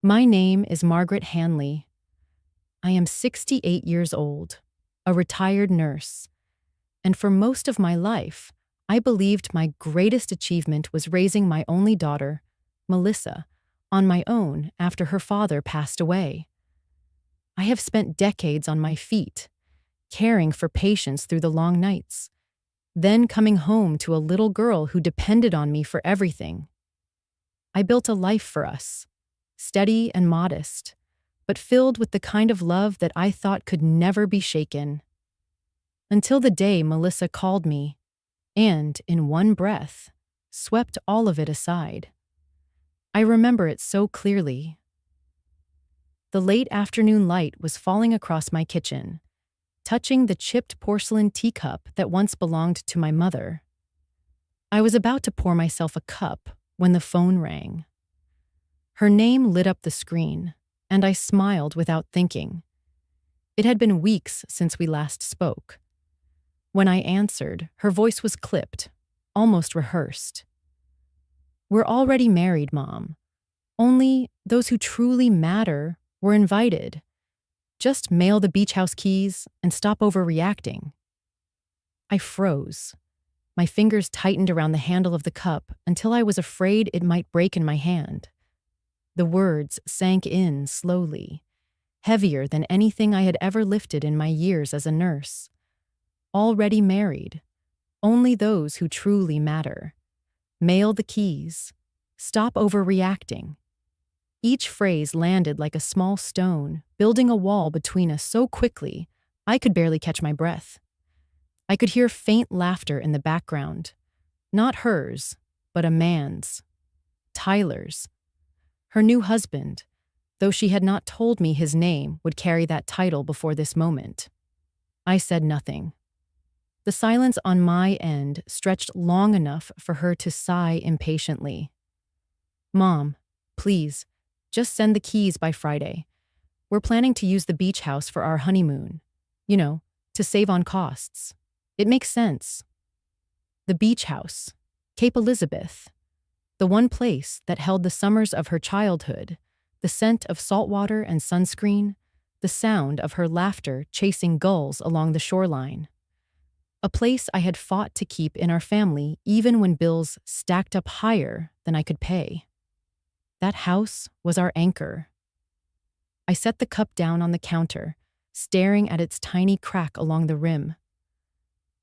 My name is Margaret Hanley. I am 68 years old, a retired nurse, and for most of my life, I believed my greatest achievement was raising my only daughter, Melissa, on my own after her father passed away. I have spent decades on my feet, caring for patients through the long nights, then coming home to a little girl who depended on me for everything. I built a life for us, steady and modest, but filled with the kind of love that I thought could never be shaken. Until the day Melissa called me, and, in one breath, swept all of it aside. I remember it so clearly. The late afternoon light was falling across my kitchen, touching the chipped porcelain teacup that once belonged to my mother. I was about to pour myself a cup when the phone rang. Her name lit up the screen, and I smiled without thinking. It had been weeks since we last spoke. When I answered, her voice was clipped, almost rehearsed. "We're already married, Mom. Only those who truly matter were invited. Just mail the beach house keys and stop overreacting." I froze. My fingers tightened around the handle of the cup until I was afraid it might break in my hand. The words sank in slowly, heavier than anything I had ever lifted in my years as a nurse. Already married. Only those who truly matter. Mail the keys. Stop overreacting. Each phrase landed like a small stone, building a wall between us so quickly I could barely catch my breath. I could hear faint laughter in the background. Not hers, but a man's. Tyler's. Her new husband, though she had not told me his name, would carry that title before this moment. I said nothing. The silence on my end stretched long enough for her to sigh impatiently. "Mom, please, just send the keys by Friday. We're planning to use the beach house for our honeymoon. You know, to save on costs. It makes sense." The beach house, Cape Elizabeth. The one place that held the summers of her childhood, the scent of salt water and sunscreen, the sound of her laughter chasing gulls along the shoreline. A place I had fought to keep in our family even when bills stacked up higher than I could pay. That house was our anchor. I set the cup down on the counter, staring at its tiny crack along the rim.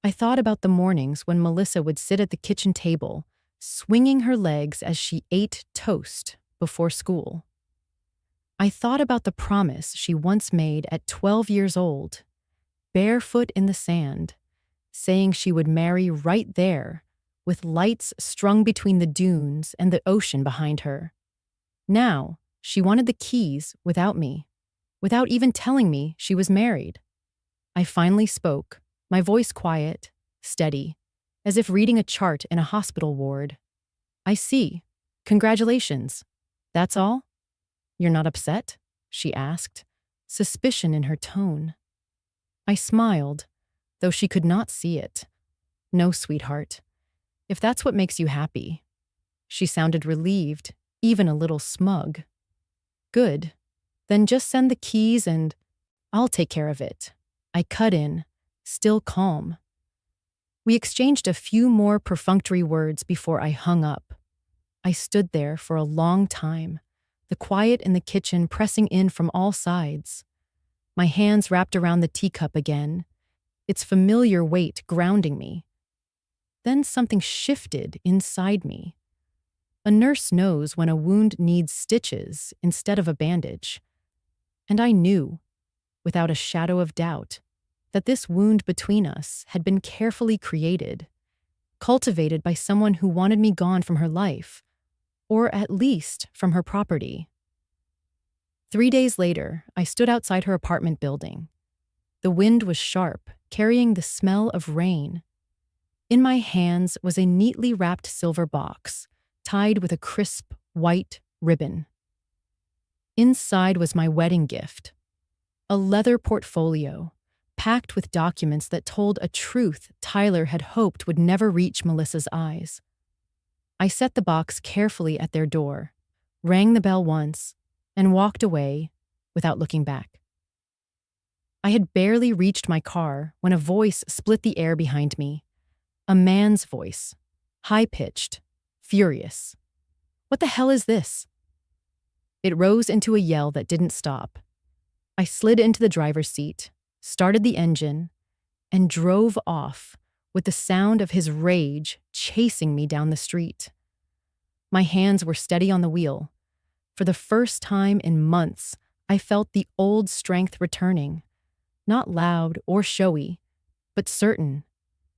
I thought about the mornings when Melissa would sit at the kitchen table, swinging her legs as she ate toast before school. I thought about the promise she once made at 12 years old, barefoot in the sand, saying she would marry right there, with lights strung between the dunes and the ocean behind her. Now, she wanted the keys without me, without even telling me she was married. I finally spoke, my voice quiet, steady, as if reading a chart in a hospital ward. "I see. Congratulations. That's all? You're not upset?" she asked, suspicion in her tone. I smiled, though she could not see it. "No, sweetheart. If that's what makes you happy." She sounded relieved, even a little smug. "Good. Then just send the keys and I'll take care of it." I cut in, still calm. We exchanged a few more perfunctory words before I hung up. I stood there for a long time, the quiet in the kitchen pressing in from all sides. My hands wrapped around the teacup again, its familiar weight grounding me. Then something shifted inside me. A nurse knows when a wound needs stitches instead of a bandage. And I knew, without a shadow of doubt, that this wound between us had been carefully created, cultivated by someone who wanted me gone from her life, or at least from her property. 3 days later, I stood outside her apartment building. The wind was sharp, carrying the smell of rain. In my hands was a neatly wrapped silver box, tied with a crisp, white ribbon. Inside was my wedding gift, a leather portfolio, packed with documents that told a truth Tyler had hoped would never reach Melissa's eyes. I set the box carefully at their door, rang the bell once, and walked away without looking back. I had barely reached my car when a voice split the air behind me. A man's voice, high-pitched, furious. "What the hell is this?" It rose into a yell that didn't stop. I slid into the driver's seat, started the engine, and drove off with the sound of his rage chasing me down the street. My hands were steady on the wheel. For the first time in months, I felt the old strength returning. Not loud or showy, but certain.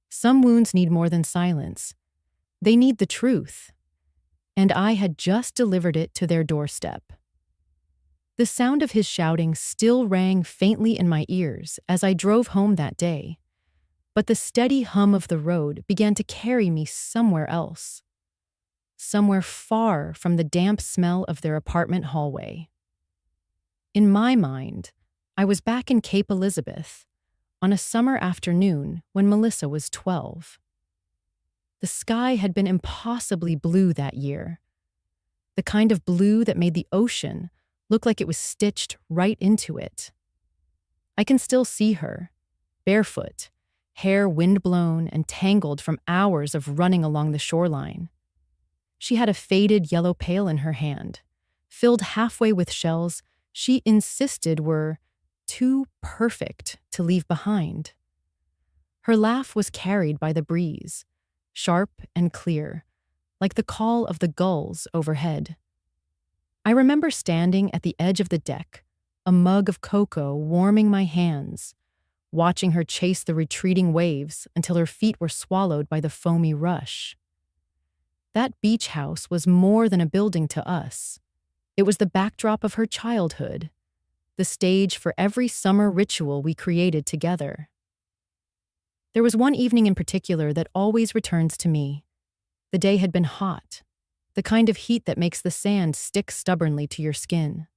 Some wounds need more than silence. They need the truth. And I had just delivered it to their doorstep. The sound of his shouting still rang faintly in my ears as I drove home that day, but the steady hum of the road began to carry me somewhere else. Somewhere far from the damp smell of their apartment hallway. In my mind, I was back in Cape Elizabeth on a summer afternoon when Melissa was 12. The sky had been impossibly blue that year, the kind of blue that made the ocean look like it was stitched right into it. I can still see her, barefoot, hair windblown and tangled from hours of running along the shoreline. She had a faded yellow pail in her hand, filled halfway with shells she insisted were too perfect to leave behind. Her laugh was carried by the breeze, sharp and clear, like the call of the gulls overhead. I remember standing at the edge of the deck, a mug of cocoa warming my hands, watching her chase the retreating waves until her feet were swallowed by the foamy rush. That beach house was more than a building to us. It was the backdrop of her childhood, the stage for every summer ritual we created together. There was one evening in particular that always returns to me. The day had been hot, the kind of heat that makes the sand stick stubbornly to your skin.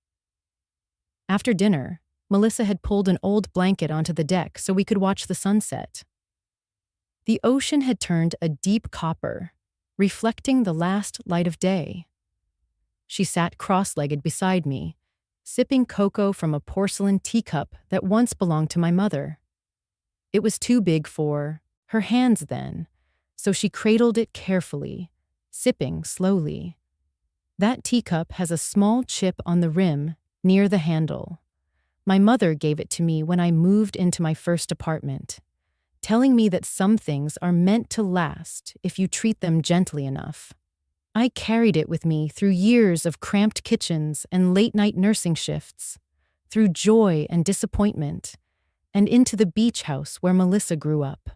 After dinner, Melissa had pulled an old blanket onto the deck so we could watch the sunset. The ocean had turned a deep copper, reflecting the last light of day. She sat cross-legged beside me, sipping cocoa from a porcelain teacup that once belonged to my mother. It was too big for her hands then, so she cradled it carefully, sipping slowly. That teacup has a small chip on the rim near the handle. My mother gave it to me when I moved into my first apartment, telling me that some things are meant to last if you treat them gently enough. I carried it with me through years of cramped kitchens and late-night nursing shifts, through joy and disappointment, and into the beach house where Melissa grew up.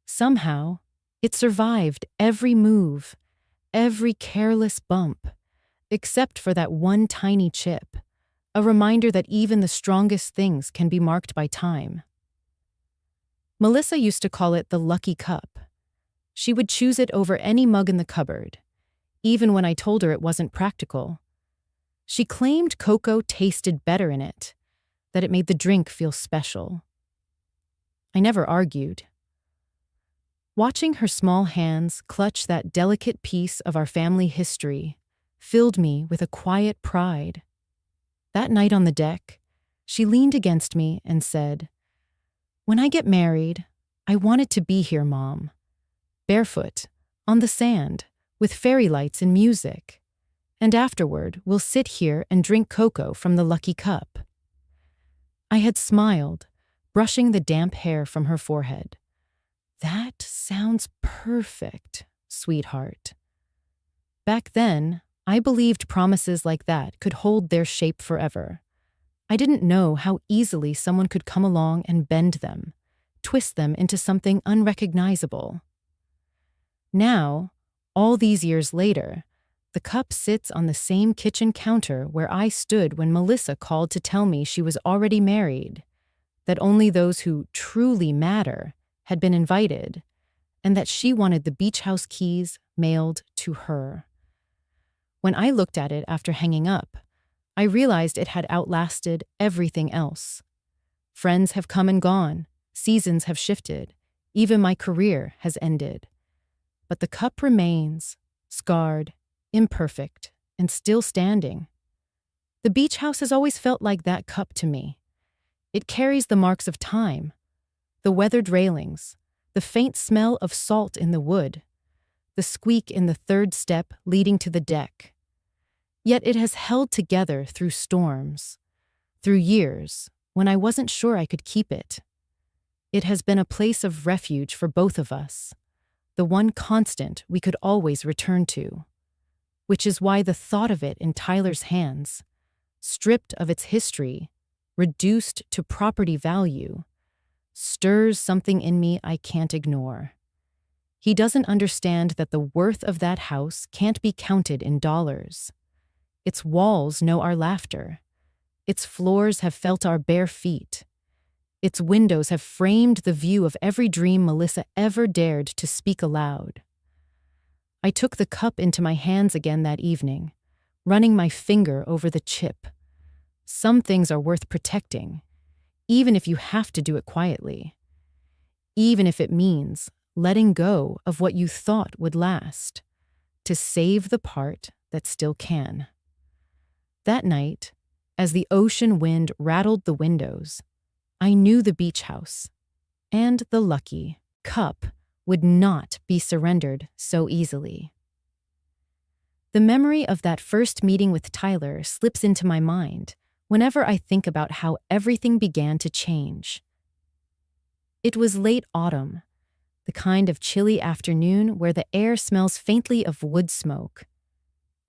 Somehow, it survived every move, every careless bump, except for that one tiny chip, a reminder that even the strongest things can be marked by time. Melissa used to call it the lucky cup. She would choose it over any mug in the cupboard, even when I told her it wasn't practical. She claimed cocoa tasted better in it, that it made the drink feel special. I never argued. Watching her small hands clutch that delicate piece of our family history filled me with a quiet pride. That night on the deck, she leaned against me and said, "When I get married, I want it to be here, Mom. Barefoot, on the sand, with fairy lights and music. And afterward, we'll sit here and drink cocoa from the lucky cup." I had smiled, brushing the damp hair from her forehead. "That sounds perfect, sweetheart." Back then, I believed promises like that could hold their shape forever. I didn't know how easily someone could come along and bend them, twist them into something unrecognizable. Now, all these years later, the cup sits on the same kitchen counter where I stood when Melissa called to tell me she was already married, that only those who truly matter had been invited, and that she wanted the beach house keys mailed to her. When I looked at it after hanging up, I realized it had outlasted everything else. Friends have come and gone, seasons have shifted, even my career has ended. But the cup remains, scarred, imperfect, and still standing. The beach house has always felt like that cup to me. It carries the marks of time, the weathered railings, the faint smell of salt in the wood, the squeak in the third step leading to the deck. Yet it has held together through storms, through years when I wasn't sure I could keep it. It has been a place of refuge for both of us, the one constant we could always return to, which is why the thought of it in Tyler's hands, stripped of its history, reduced to property value, stirs something in me I can't ignore. He doesn't understand that the worth of that house can't be counted in dollars. Its walls know our laughter. Its floors have felt our bare feet. Its windows have framed the view of every dream Melissa ever dared to speak aloud. I took the cup into my hands again that evening, running my finger over the chip. Some things are worth protecting, even if you have to do it quietly. Even if it means letting go of what you thought would last, to save the part that still can. That night, as the ocean wind rattled the windows, I knew the beach house and the lucky cup would not be surrendered so easily. The memory of that first meeting with Tyler slips into my mind whenever I think about how everything began to change. It was late autumn, the kind of chilly afternoon where the air smells faintly of wood smoke.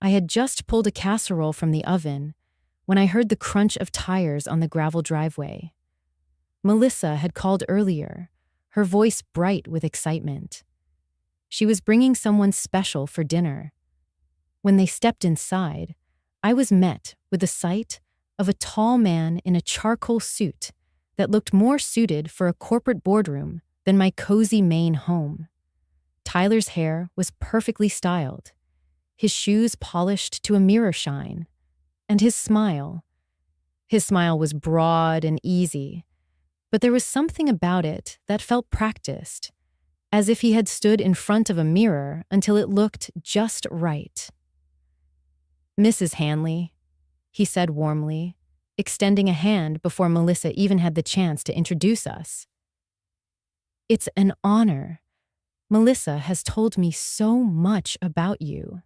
I had just pulled a casserole from the oven when I heard the crunch of tires on the gravel driveway. Melissa had called earlier, her voice bright with excitement. She was bringing someone special for dinner. When they stepped inside, I was met with the sight of a tall man in a charcoal suit that looked more suited for a corporate boardroom than my cozy Maine home. Tyler's hair was perfectly styled, his shoes polished to a mirror shine, and his smile. His smile was broad and easy, but there was something about it that felt practiced, as if he had stood in front of a mirror until it looked just right. "Mrs. Hanley," he said warmly, extending a hand before Melissa even had the chance to introduce us. "It's an honor. Melissa has told me so much about you."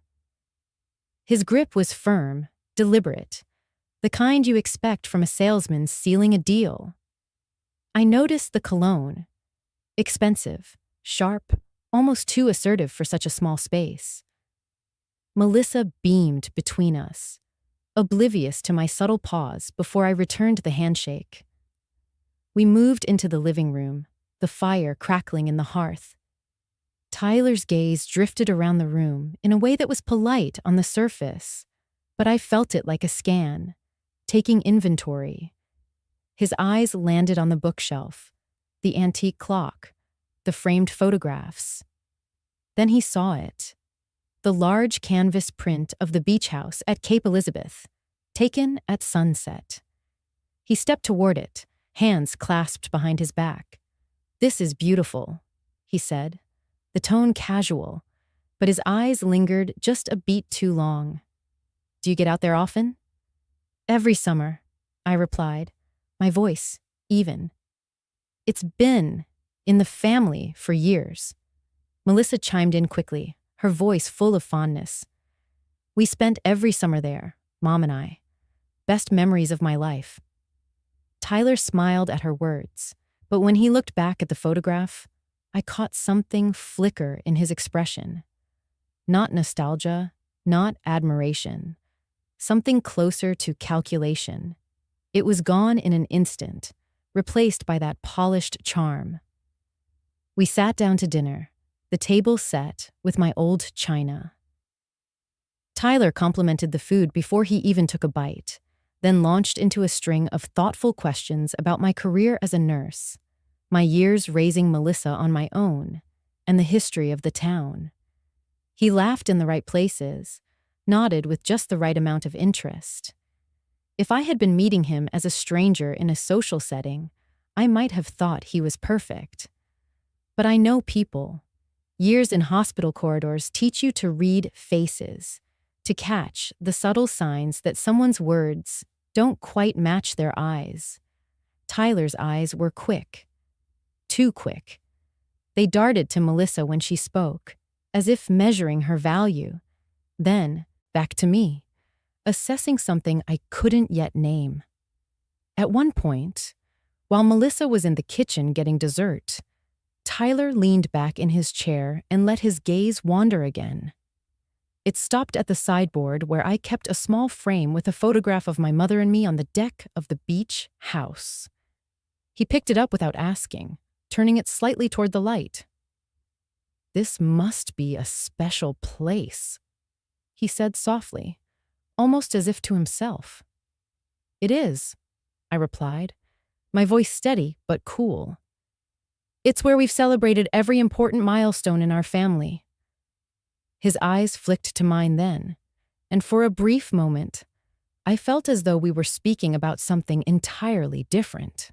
His grip was firm, deliberate, the kind you expect from a salesman sealing a deal. I noticed the cologne. Expensive, sharp, almost too assertive for such a small space. Melissa beamed between us, oblivious to my subtle pause before I returned the handshake. We moved into the living room, the fire crackling in the hearth. Tyler's gaze drifted around the room in a way that was polite on the surface, but I felt it like a scan, taking inventory. His eyes landed on the bookshelf, the antique clock, the framed photographs. Then he saw it. The large canvas print of the beach house at Cape Elizabeth, taken at sunset. He stepped toward it, hands clasped behind his back. "This is beautiful," he said, the tone casual, but his eyes lingered just a beat too long. "Do you get out there often?" "Every summer," I replied, my voice even. "It's been in the family for years." Melissa chimed in quickly, her voice full of fondness. "We spent every summer there, Mom and I. Best memories of my life." Tyler smiled at her words, but when he looked back at the photograph, I caught something flicker in his expression. Not nostalgia, not admiration. Something closer to calculation. It was gone in an instant, replaced by that polished charm. We sat down to dinner, the table set with my old china. Tyler complimented the food before he even took a bite, then launched into a string of thoughtful questions about my career as a nurse, my years raising Melissa on my own, and the history of the town. He laughed in the right places, nodded with just the right amount of interest. If I had been meeting him as a stranger in a social setting, I might have thought he was perfect. But I know people. Years in hospital corridors teach you to read faces, to catch the subtle signs that someone's words don't quite match their eyes. Tyler's eyes were quick, too quick. They darted to Melissa when she spoke, as if measuring her value. Then, back to me, assessing something I couldn't yet name. At one point, while Melissa was in the kitchen getting dessert, Tyler leaned back in his chair and let his gaze wander again. It stopped at the sideboard where I kept a small frame with a photograph of my mother and me on the deck of the beach house. He picked it up without asking, turning it slightly toward the light. "This must be a special place," he said softly, almost as if to himself. "It is," I replied, my voice steady but cool. "It's where we've celebrated every important milestone in our family." His eyes flicked to mine then, and for a brief moment, I felt as though we were speaking about something entirely different.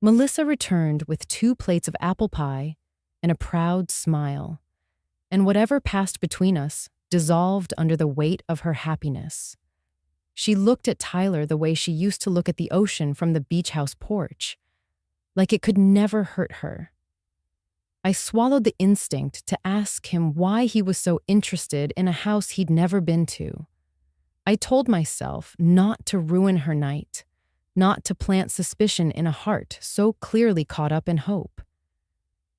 Melissa returned with 2 plates of apple pie and a proud smile, and whatever passed between us dissolved under the weight of her happiness. She looked at Tyler the way she used to look at the ocean from the beach house porch, like it could never hurt her. I swallowed the instinct to ask him why he was so interested in a house he'd never been to. I told myself not to ruin her night, not to plant suspicion in a heart so clearly caught up in hope.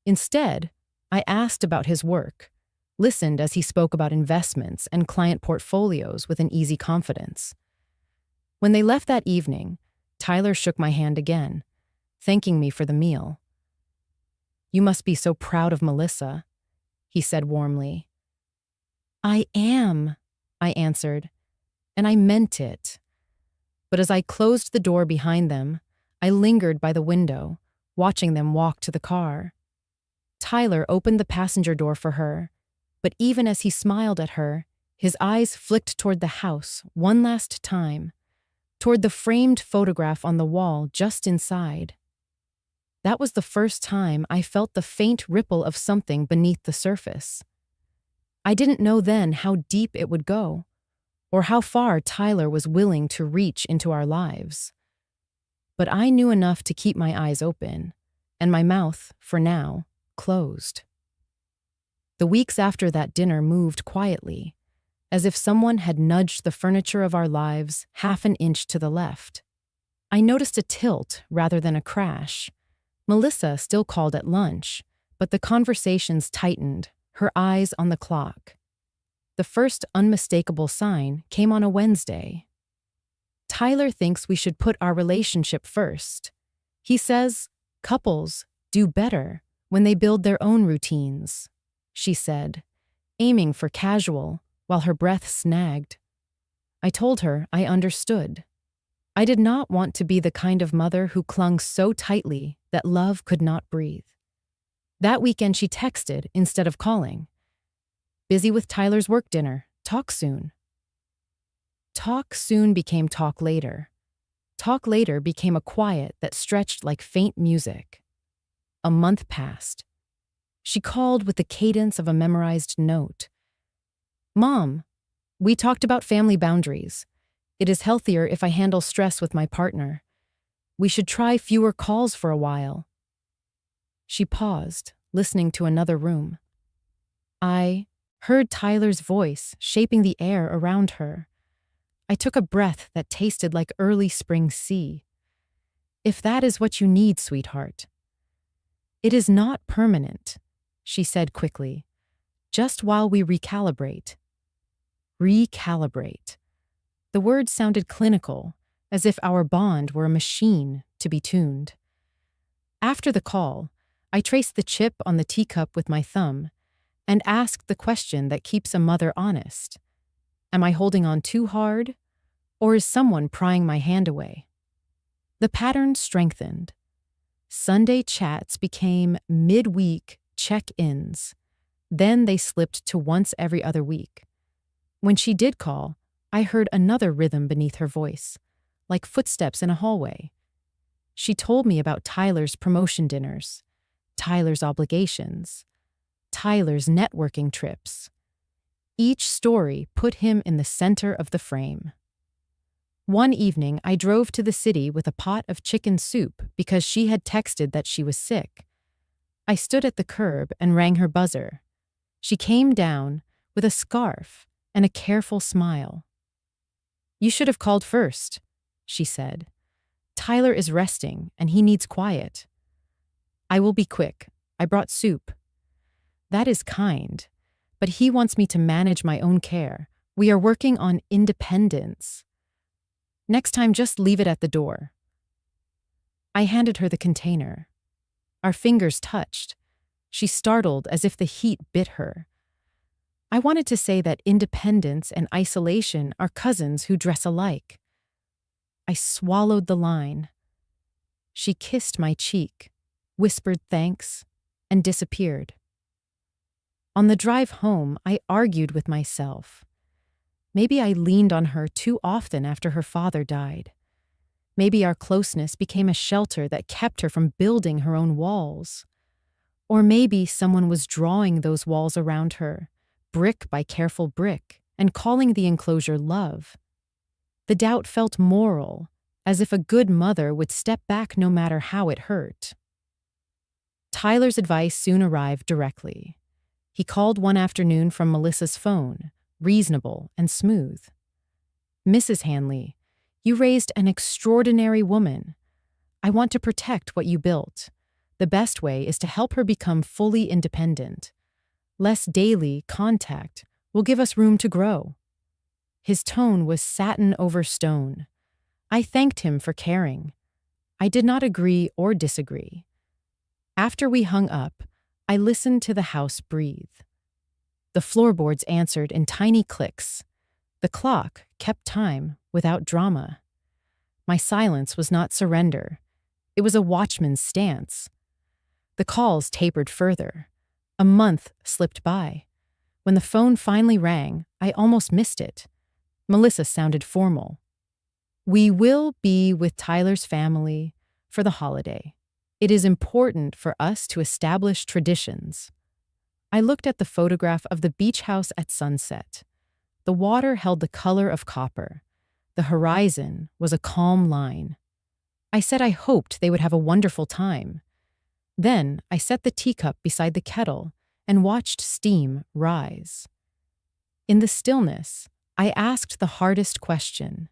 Instead, I asked about his work, listened as he spoke about investments and client portfolios with an easy confidence. When they left that evening, Tyler shook my hand again, thanking me for the meal. "You must be so proud of Melissa," he said warmly. "I am," I answered, and I meant it. But as I closed the door behind them, I lingered by the window, watching them walk to the car. Tyler opened the passenger door for her, but even as he smiled at her, his eyes flicked toward the house one last time, toward the framed photograph on the wall just inside. That was the first time I felt the faint ripple of something beneath the surface. I didn't know then how deep it would go, or how far Tyler was willing to reach into our lives. But I knew enough to keep my eyes open, and my mouth, for now, closed. The weeks after that dinner moved quietly, as if someone had nudged the furniture of our lives half an inch to the left. I noticed a tilt rather than a crash. Melissa still called at lunch, but the conversations tightened, her eyes on the clock. The first unmistakable sign came on a Wednesday. "Tyler thinks we should put our relationship first. He says couples do better when they build their own routines," she said, aiming for casual while her breath snagged. I told her I understood. I did not want to be the kind of mother who clung so tightly that love could not breathe. That weekend she texted instead of calling. "Busy with Tyler's work dinner. Talk soon." Talk soon became talk later. Talk later became a quiet that stretched like faint music. A month passed. She called with the cadence of a memorized note. "Mom, we talked about family boundaries. It is healthier if I handle stress with my partner. We should try fewer calls for a while." She paused, listening to another room. I heard Tyler's voice shaping the air around her. I took a breath that tasted like early spring sea. "If that is what you need, sweetheart." "It is not permanent," she said quickly. "Just while we recalibrate." Recalibrate. The word sounded clinical, as if our bond were a machine to be tuned. After the call, I traced the chip on the teacup with my thumb and asked the question that keeps a mother honest. Am I holding on too hard, or is someone prying my hand away? The pattern strengthened. Sunday chats became midweek check-ins. Then they slipped to once every other week. When she did call, I heard another rhythm beneath her voice, like footsteps in a hallway. She told me about Tyler's promotion dinners, Tyler's obligations, Tyler's networking trips. Each story put him in the center of the frame. One evening, I drove to the city with a pot of chicken soup because she had texted that she was sick. I stood at the curb and rang her buzzer. She came down with a scarf and a careful smile. "You should have called first," she said. "Tyler is resting and he needs quiet." "I will be quick. I brought soup." "That is kind, but he wants me to manage my own care. We are working on independence. Next time, just leave it at the door." I handed her the container. Our fingers touched. She startled as if the heat bit her. I wanted to say that independence and isolation are cousins who dress alike. I swallowed the line. She kissed my cheek, whispered thanks, and disappeared. On the drive home, I argued with myself. Maybe I leaned on her too often after her father died. Maybe our closeness became a shelter that kept her from building her own walls. Or maybe someone was drawing those walls around her, brick by careful brick, and calling the enclosure love. The doubt felt moral, as if a good mother would step back no matter how it hurt. Tyler's advice soon arrived directly. He called one afternoon from Melissa's phone, reasonable and smooth. "Mrs. Hanley, you raised an extraordinary woman. I want to protect what you built. The best way is to help her become fully independent. Less daily contact will give us room to grow." His tone was satin over stone. I thanked him for caring. I did not agree or disagree. After we hung up, I listened to the house breathe. The floorboards answered in tiny clicks. The clock kept time without drama. My silence was not surrender. It was a watchman's stance. The calls tapered further. A month slipped by. When the phone finally rang, I almost missed it. Melissa sounded formal. "We will be with Tyler's family for the holiday. It is important for us to establish traditions." I looked at the photograph of the beach house at sunset. The water held the color of copper. The horizon was a calm line. I said I hoped they would have a wonderful time. Then I set the teacup beside the kettle and watched steam rise. In the stillness, I asked the hardest question.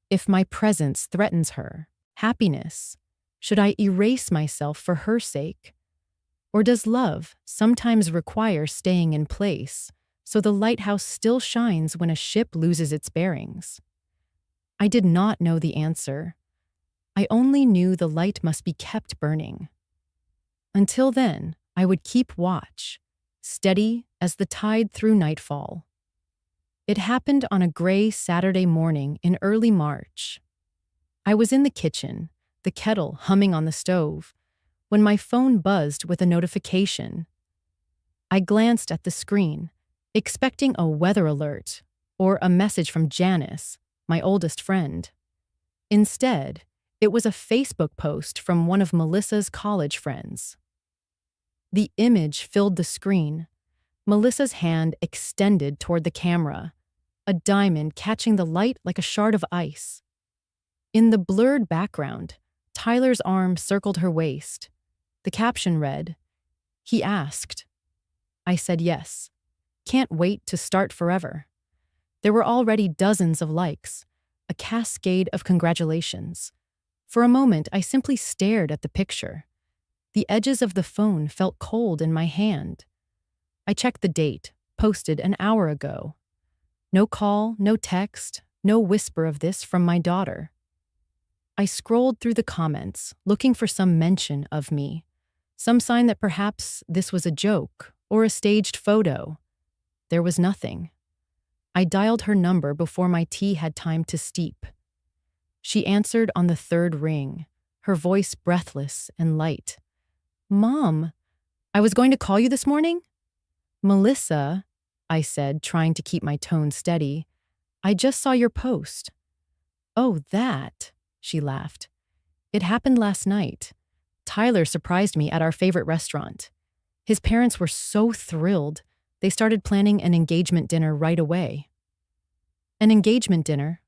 If my presence threatens her happiness, should I erase myself for her sake? Or does love sometimes require staying in place so the lighthouse still shines when a ship loses its bearings? I did not know the answer. I only knew the light must be kept burning. Until then, I would keep watch, steady as the tide through nightfall. It happened on a gray Saturday morning in early March. I was in the kitchen, the kettle humming on the stove, when my phone buzzed with a notification. I glanced at the screen, expecting a weather alert or a message from Janice, my oldest friend. Instead, it was a Facebook post from one of Melissa's college friends. The image filled the screen, Melissa's hand extended toward the camera, a diamond catching the light like a shard of ice. In the blurred background, Tyler's arm circled her waist. The caption read, "He asked." I said yes. Can't wait to start forever. There were already dozens of likes, a cascade of congratulations. For a moment, I simply stared at the picture. The edges of the phone felt cold in my hand. I checked the date, posted an hour ago. No call, no text, no whisper of this from my daughter. I scrolled through the comments, looking for some mention of me, some sign that perhaps this was a joke or a staged photo. There was nothing. I dialed her number before my tea had time to steep. She answered on the third ring, her voice breathless and light. "Mom, I was going to call you this morning?" "Melissa," I said, trying to keep my tone steady, "I just saw your post." "Oh, that," she laughed. "It happened last night. Tyler surprised me at our favorite restaurant. His parents were so thrilled. They started planning an engagement dinner right away. An engagement dinner?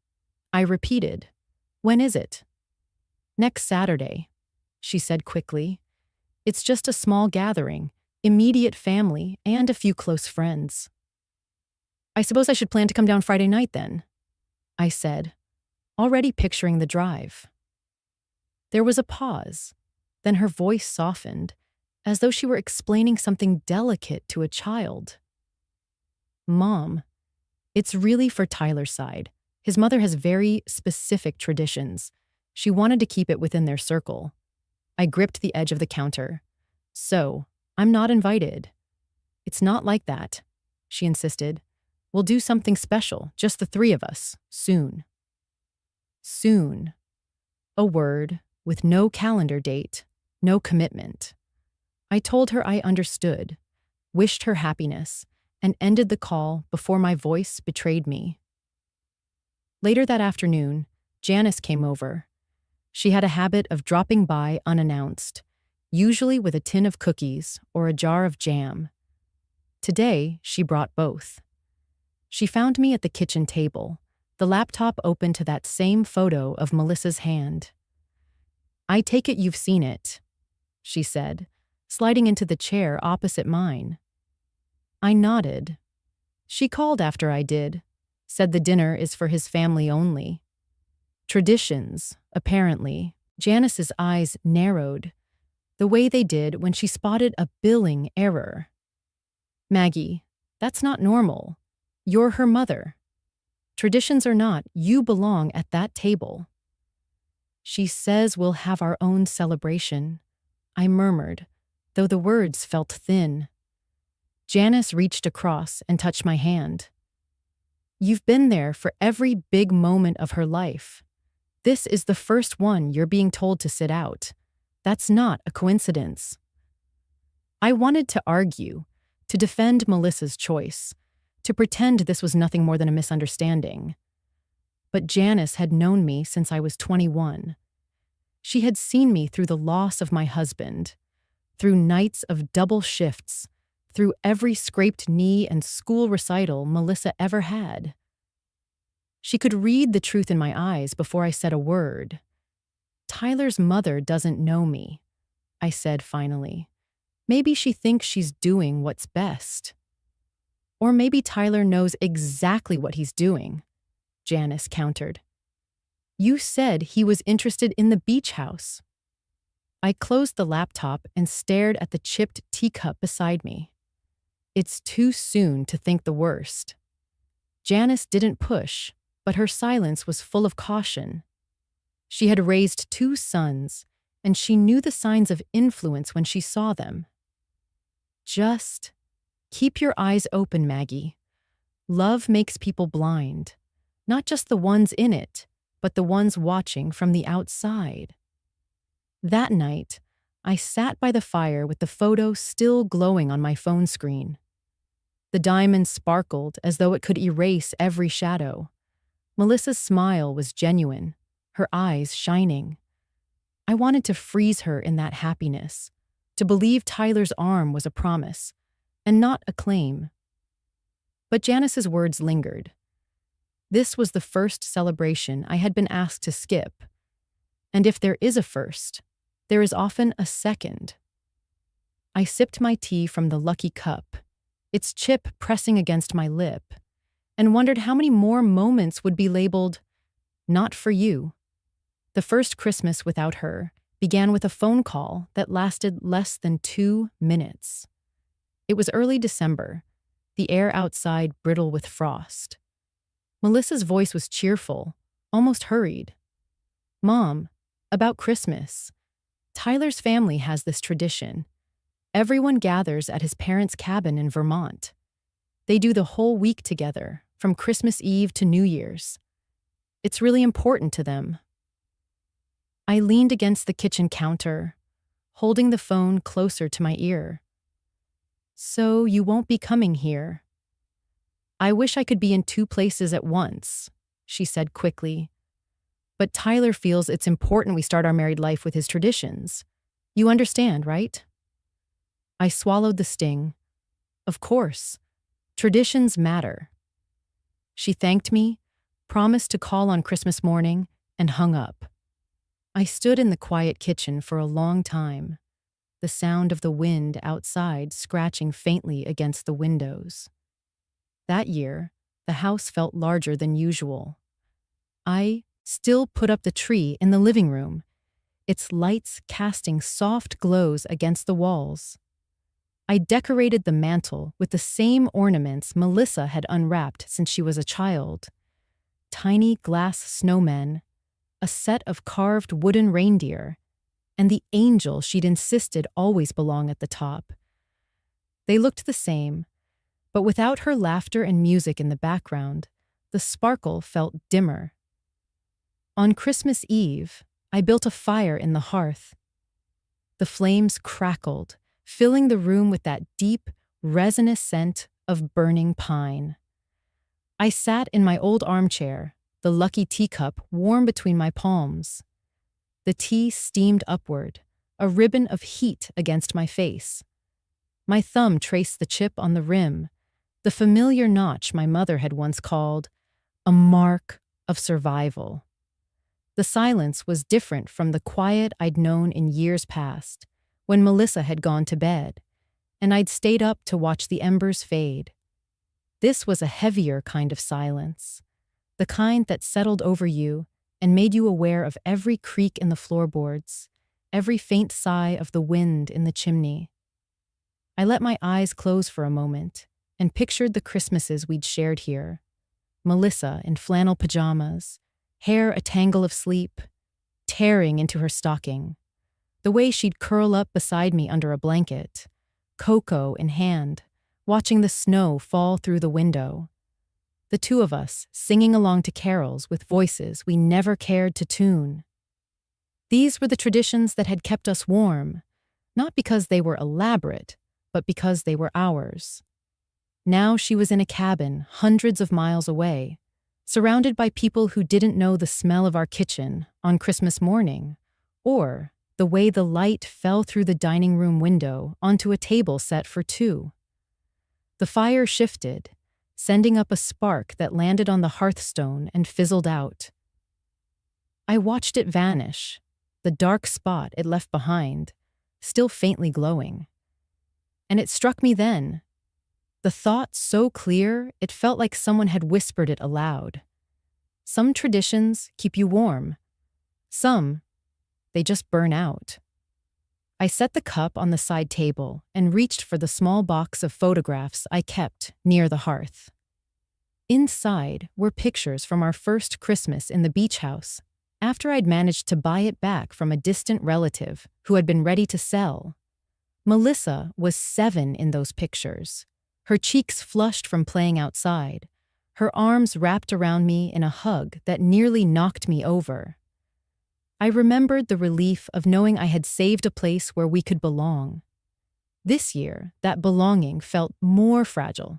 I repeated. When is it? Next Saturday, she said quickly. It's just a small gathering, immediate family, and a few close friends. I suppose I should plan to come down Friday night then, I said, already picturing the drive. There was a pause. Then her voice softened, as though she were explaining something delicate to a child. Mom, it's really for Tyler's side. His mother has very specific traditions. She wanted to keep it within their circle. I gripped the edge of the counter. So, I'm not invited. It's not like that, she insisted. We'll do something special, just the three of us, soon. Soon. A word with no calendar date, no commitment. I told her I understood, wished her happiness, and ended the call before my voice betrayed me. Later that afternoon, Janice came over. She had a habit of dropping by unannounced, usually with a tin of cookies or a jar of jam. Today, she brought both. She found me at the kitchen table, the laptop open to that same photo of Melissa's hand. I take it you've seen it, she said, sliding into the chair opposite mine. I nodded. She called after I did, said the dinner is for his family only. Traditions, apparently. Janice's eyes narrowed, the way they did when she spotted a billing error. Maggie, that's not normal. You're her mother. Traditions or not, you belong at that table. She says we'll have our own celebration, I murmured, though the words felt thin. Janice reached across and touched my hand. You've been there for every big moment of her life. This is the first one you're being told to sit out. That's not a coincidence. I wanted to argue, to defend Melissa's choice, to pretend this was nothing more than a misunderstanding. But Janice had known me since I was 21. She had seen me through the loss of my husband, through nights of double shifts, through every scraped knee and school recital Melissa ever had. She could read the truth in my eyes before I said a word. Tyler's mother doesn't know me, I said finally. Maybe she thinks she's doing what's best. Or maybe Tyler knows exactly what he's doing, Janice countered. You said he was interested in the beach house. I closed the laptop and stared at the chipped teacup beside me. It's too soon to think the worst. Janice didn't push, but her silence was full of caution. She had raised 2 sons, and she knew the signs of influence when she saw them. Just keep your eyes open, Maggie. Love makes people blind, not just the ones in it, but the ones watching from the outside. That night, I sat by the fire with the photo still glowing on my phone screen. The diamond sparkled as though it could erase every shadow. Melissa's smile was genuine, her eyes shining. I wanted to freeze her in that happiness, to believe Tyler's arm was a promise, and not a claim. But Janice's words lingered. This was the first celebration I had been asked to skip. And if there is a first, there is often a second. I sipped my tea from the lucky cup, its chip pressing against my lip, and wondered how many more moments would be labeled, "Not for you." The first Christmas without her began with a phone call that lasted less than 2 minutes. It was early December, the air outside brittle with frost. Melissa's voice was cheerful, almost hurried. Mom, about Christmas. Tyler's family has this tradition. Everyone gathers at his parents' cabin in Vermont. They do the whole week together, from Christmas Eve to New Year's. It's really important to them. I leaned against the kitchen counter, holding the phone closer to my ear. So you won't be coming here. I wish I could be in 2 places at once, she said quickly. But Tyler feels it's important we start our married life with his traditions. You understand, right? I swallowed the sting. Of course. Traditions matter. She thanked me, promised to call on Christmas morning, and hung up. I stood in the quiet kitchen for a long time, the sound of the wind outside scratching faintly against the windows. That year, the house felt larger than usual. I still put up the tree in the living room, its lights casting soft glows against the walls. I decorated the mantel with the same ornaments Melissa had unwrapped since she was a child. Tiny glass snowmen, a set of carved wooden reindeer, and the angel she'd insisted always belong at the top. They looked the same, but without her laughter and music in the background, the sparkle felt dimmer. On Christmas Eve, I built a fire in the hearth. The flames crackled, filling the room with that deep, resinous scent of burning pine. I sat in my old armchair, the lucky teacup warm between my palms. The tea steamed upward, a ribbon of heat against my face. My thumb traced the chip on the rim, the familiar notch my mother had once called a mark of survival. The silence was different from the quiet I'd known in years past, when Melissa had gone to bed, and I'd stayed up to watch the embers fade. This was a heavier kind of silence, the kind that settled over you and made you aware of every creak in the floorboards, every faint sigh of the wind in the chimney. I let my eyes close for a moment and pictured the Christmases we'd shared here. Melissa in flannel pajamas, hair a tangle of sleep, tearing into her stocking. The way she'd curl up beside me under a blanket, cocoa in hand, watching the snow fall through the window. The two of us singing along to carols with voices we never cared to tune. These were the traditions that had kept us warm, not because they were elaborate, but because they were ours. Now she was in a cabin hundreds of miles away, surrounded by people who didn't know the smell of our kitchen on Christmas morning, or the way the light fell through the dining room window onto a table set for two. The fire shifted, sending up a spark that landed on the hearthstone and fizzled out. I watched it vanish, the dark spot it left behind, still faintly glowing. And it struck me then, the thought so clear it felt like someone had whispered it aloud. Some traditions keep you warm. Some, they just burn out. I set the cup on the side table and reached for the small box of photographs I kept near the hearth. Inside were pictures from our first Christmas in the beach house, after I'd managed to buy it back from a distant relative who had been ready to sell. Melissa was 7 in those pictures, her cheeks flushed from playing outside, her arms wrapped around me in a hug that nearly knocked me over. I remembered the relief of knowing I had saved a place where we could belong. This year, that belonging felt more fragile.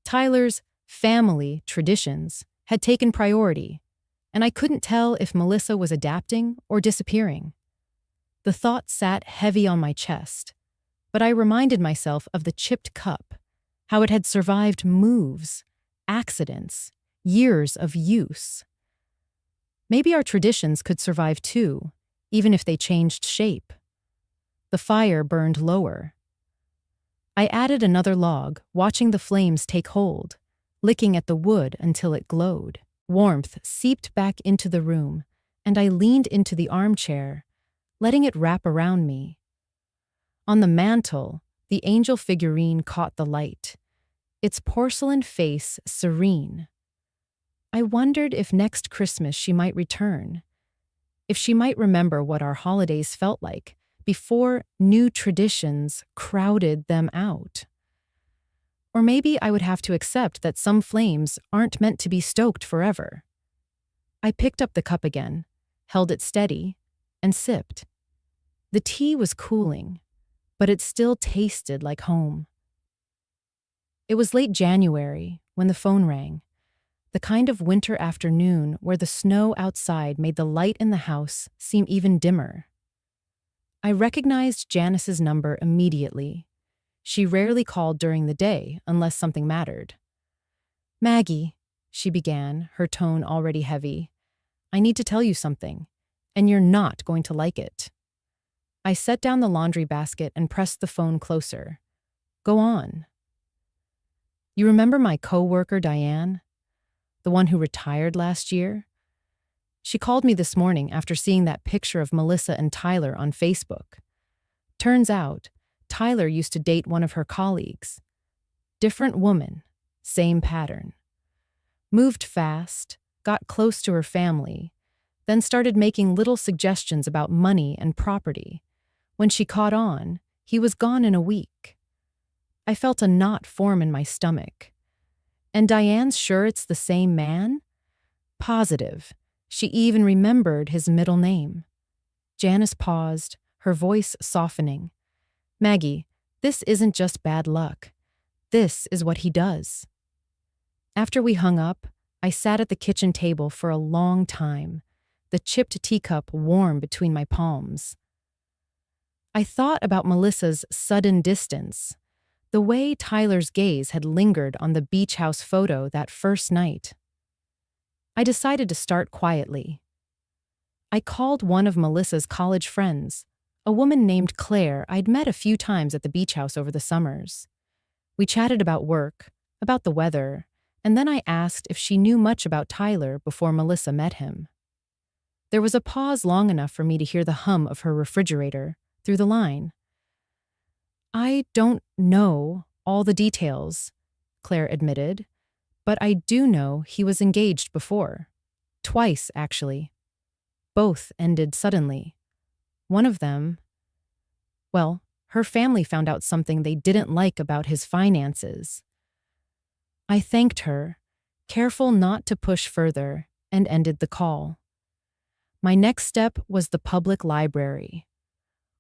Tyler's family traditions had taken priority, and I couldn't tell if Melissa was adapting or disappearing. The thought sat heavy on my chest, but I reminded myself of the chipped cup, how it had survived moves, accidents, years of use. Maybe our traditions could survive too, even if they changed shape. The fire burned lower. I added another log, watching the flames take hold, licking at the wood until it glowed. Warmth seeped back into the room, and I leaned into the armchair, letting it wrap around me. On the mantel, the angel figurine caught the light, its porcelain face serene. I wondered if next Christmas she might return, if she might remember what our holidays felt like before new traditions crowded them out. Or maybe I would have to accept that some flames aren't meant to be stoked forever. I picked up the cup again, held it steady, and sipped. The tea was cooling, but it still tasted like home. It was late January when the phone rang, the kind of winter afternoon where the snow outside made the light in the house seem even dimmer. I recognized Janice's number immediately. She rarely called during the day unless something mattered. "Maggie," she began, her tone already heavy, "I need to tell you something, and you're not going to like it." I set down the laundry basket and pressed the phone closer. "Go on." "You remember my coworker Diane? The one who retired last year? She called me this morning after seeing that picture of Melissa and Tyler on Facebook. Turns out, Tyler used to date one of her colleagues. Different woman, same pattern. Moved fast, got close to her family, then started making little suggestions about money and property. When she caught on, he was gone in a week. I felt a knot form in my stomach. And Diane's sure it's the same man? Positive. She even remembered his middle name. Janice paused, her voice softening. "Maggie, this isn't just bad luck. This is what he does." After we hung up, I sat at the kitchen table for a long time, the chipped teacup warm between my palms. I thought about Melissa's sudden distance, the way Tyler's gaze had lingered on the beach house photo that first night. I decided to start quietly. I called one of Melissa's college friends, a woman named Claire I'd met a few times at the beach house over the summers. We chatted about work, about the weather, and then I asked if she knew much about Tyler before Melissa met him. There was a pause long enough for me to hear the hum of her refrigerator through the line. "I don't know all the details," Claire admitted, "but I do know he was engaged before. Twice, actually. Both ended suddenly. One of them, well, her family found out something they didn't like about his finances." I thanked her, careful not to push further, and ended the call. My next step was the public library.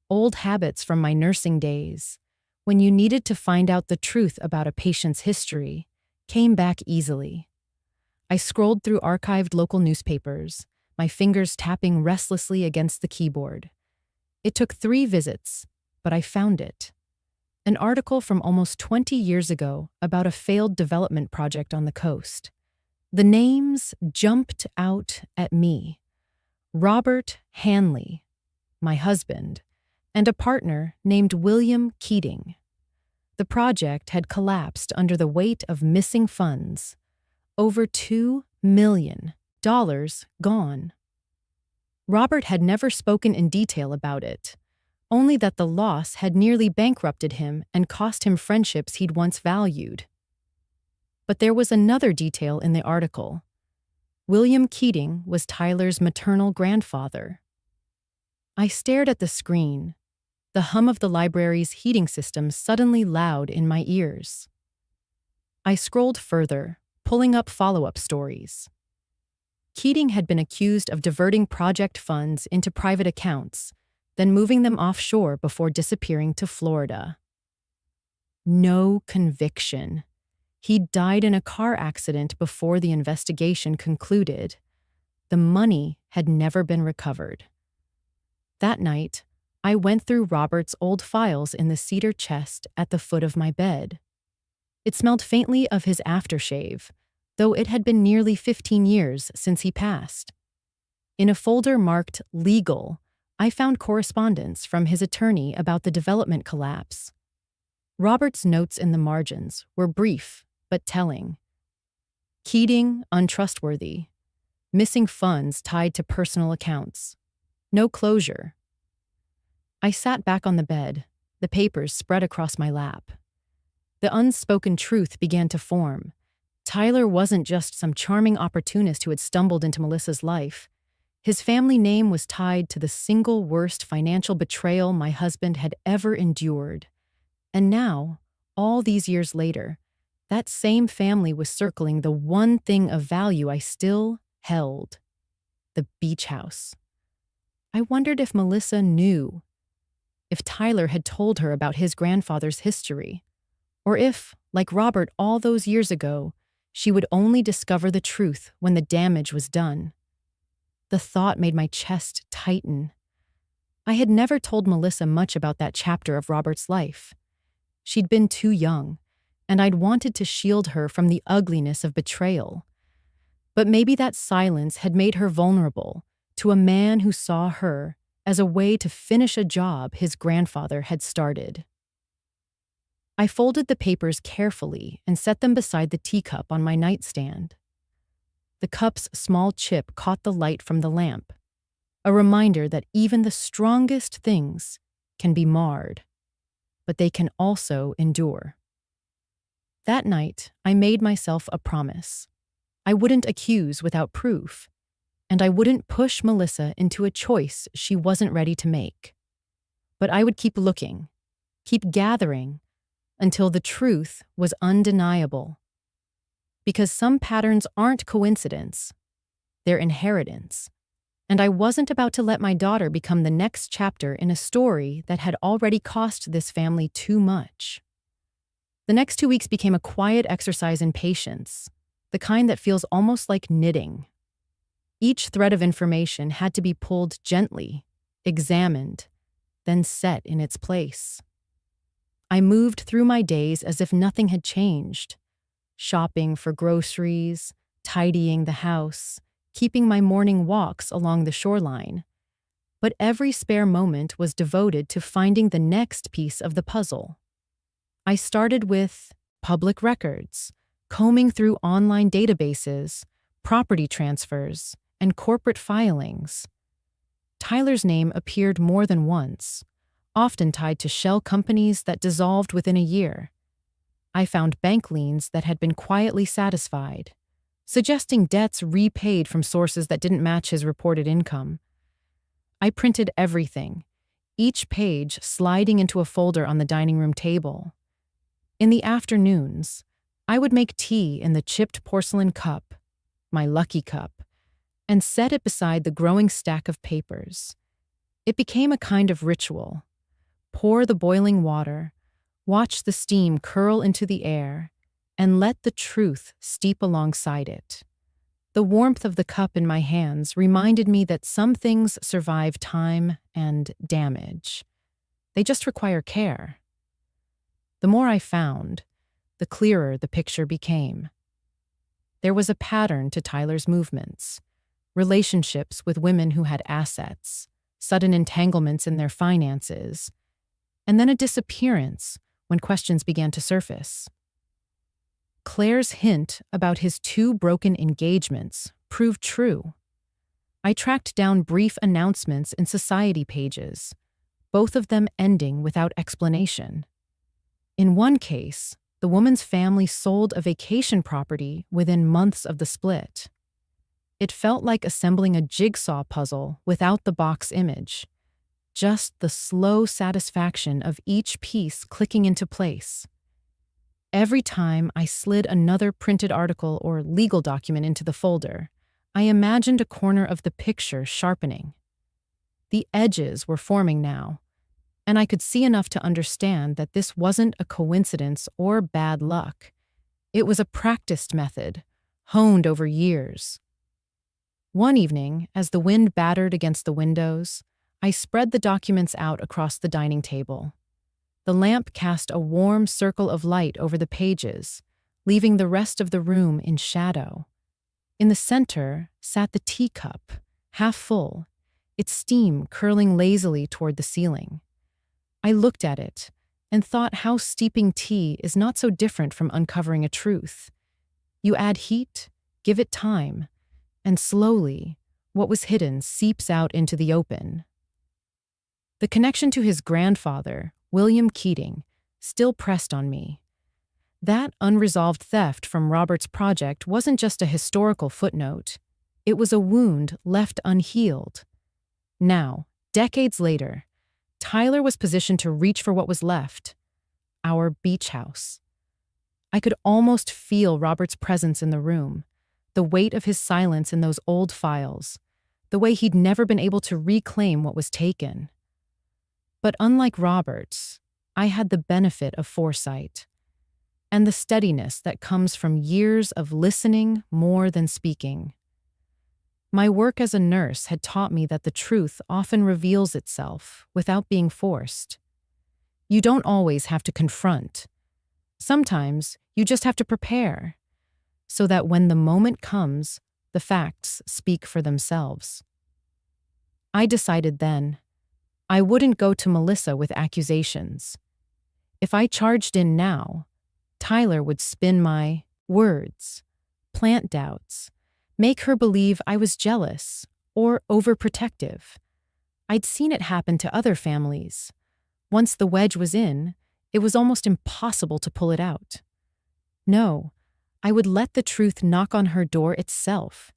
Old habits from my nursing days, when you needed to find out the truth about a patient's history, came back easily. I scrolled through archived local newspapers, my fingers tapping restlessly against the keyboard. It took 3 visits, but I found it. An article from almost 20 years ago about a failed development project on the coast. The names jumped out at me. Robert Hanley, my husband, and a partner named William Keating. The project had collapsed under the weight of missing funds. Over $2 million gone. Robert had never spoken in detail about it, only that the loss had nearly bankrupted him and cost him friendships he'd once valued. But there was another detail in the article. William Keating was Tyler's maternal grandfather. I stared at the screen, the hum of the library's heating system suddenly loud in my ears. I scrolled further, pulling up follow-up stories. Keating had been accused of diverting project funds into private accounts, then moving them offshore before disappearing to Florida. No conviction. He died in a car accident before the investigation concluded. The money had never been recovered. That night, I went through Robert's old files in the cedar chest at the foot of my bed. It smelled faintly of his aftershave, though it had been nearly 15 years since he passed. In a folder marked Legal, I found correspondence from his attorney about the development collapse. Robert's notes in the margins were brief but telling. Keating, untrustworthy. Missing funds tied to personal accounts. No closure. I sat back on the bed, the papers spread across my lap. The unspoken truth began to form. Tyler wasn't just some charming opportunist who had stumbled into Melissa's life. His family name was tied to the single worst financial betrayal my husband had ever endured. And now, all these years later, that same family was circling the one thing of value I still held: the beach house. I wondered if Melissa knew, if Tyler had told her about his grandfather's history, or if, like Robert all those years ago, she would only discover the truth when the damage was done. The thought made my chest tighten. I had never told Melissa much about that chapter of Robert's life. She'd been too young, and I'd wanted to shield her from the ugliness of betrayal. But maybe that silence had made her vulnerable to a man who saw her as a way to finish a job his grandfather had started. I folded the papers carefully and set them beside the teacup on my nightstand. The cup's small chip caught the light from the lamp, a reminder that even the strongest things can be marred, but they can also endure. That night, I made myself a promise. I wouldn't accuse without proof, and I wouldn't push Melissa into a choice she wasn't ready to make. But I would keep looking, keep gathering, until the truth was undeniable. Because some patterns aren't coincidence, they're inheritance. And I wasn't about to let my daughter become the next chapter in a story that had already cost this family too much. The next 2 weeks became a quiet exercise in patience, the kind that feels almost like knitting. Each thread of information had to be pulled gently, examined, then set in its place. I moved through my days as if nothing had changed, shopping for groceries, tidying the house, keeping my morning walks along the shoreline. But every spare moment was devoted to finding the next piece of the puzzle. I started with public records, combing through online databases, property transfers, and corporate filings. Tyler's name appeared more than once, often tied to shell companies that dissolved within a year. I found bank liens that had been quietly satisfied, suggesting debts repaid from sources that didn't match his reported income. I printed everything, each page sliding into a folder on the dining room table. In the afternoons, I would make tea in the chipped porcelain cup, my lucky cup, and set it beside the growing stack of papers. It became a kind of ritual. Pour the boiling water, watch the steam curl into the air, and let the truth steep alongside it. The warmth of the cup in my hands reminded me that some things survive time and damage. They just require care. The more I found, the clearer the picture became. There was a pattern to Tyler's movements: relationships with women who had assets, sudden entanglements in their finances, and then a disappearance when questions began to surface. Claire's hint about his 2 broken engagements proved true. I tracked down brief announcements in society pages, both of them ending without explanation. In one case, the woman's family sold a vacation property within months of the split. It felt like assembling a jigsaw puzzle without the box image, just the slow satisfaction of each piece clicking into place. Every time I slid another printed article or legal document into the folder, I imagined a corner of the picture sharpening. The edges were forming now, and I could see enough to understand that this wasn't a coincidence or bad luck. It was a practiced method, honed over years. One evening, as the wind battered against the windows, I spread the documents out across the dining table. The lamp cast a warm circle of light over the pages, leaving the rest of the room in shadow. In the center sat the teacup, half full, its steam curling lazily toward the ceiling. I looked at it and thought how steeping tea is not so different from uncovering a truth. You add heat, give it time, and slowly, what was hidden seeps out into the open. The connection to his grandfather, William Keating, still pressed on me. That unresolved theft from Robert's project wasn't just a historical footnote. It was a wound left unhealed. Now, decades later, Tyler was positioned to reach for what was left: our beach house. I could almost feel Robert's presence in the room, the weight of his silence in those old files, the way he'd never been able to reclaim what was taken. But unlike Roberts, I had the benefit of foresight and the steadiness that comes from years of listening more than speaking. My work as a nurse had taught me that the truth often reveals itself without being forced. You don't always have to confront. Sometimes you just have to prepare, so that when the moment comes, the facts speak for themselves. I decided then I wouldn't go to Melissa with accusations. If I charged in now, Tyler would spin my words, plant doubts, make her believe I was jealous or overprotective. I'd seen it happen to other families. Once the wedge was in, it was almost impossible to pull it out. No, I would let the truth knock on her door itself,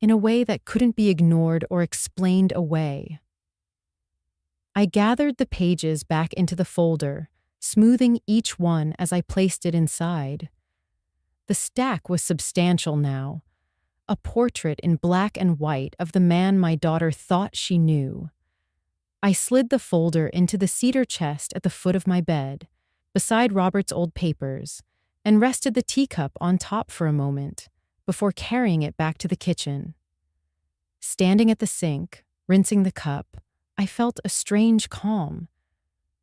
in a way that couldn't be ignored or explained away. I gathered the pages back into the folder, smoothing each one as I placed it inside. The stack was substantial now, a portrait in black and white of the man my daughter thought she knew. I slid the folder into the cedar chest at the foot of my bed, beside Robert's old papers, and rested the teacup on top for a moment, before carrying it back to the kitchen. Standing at the sink, rinsing the cup, I felt a strange calm.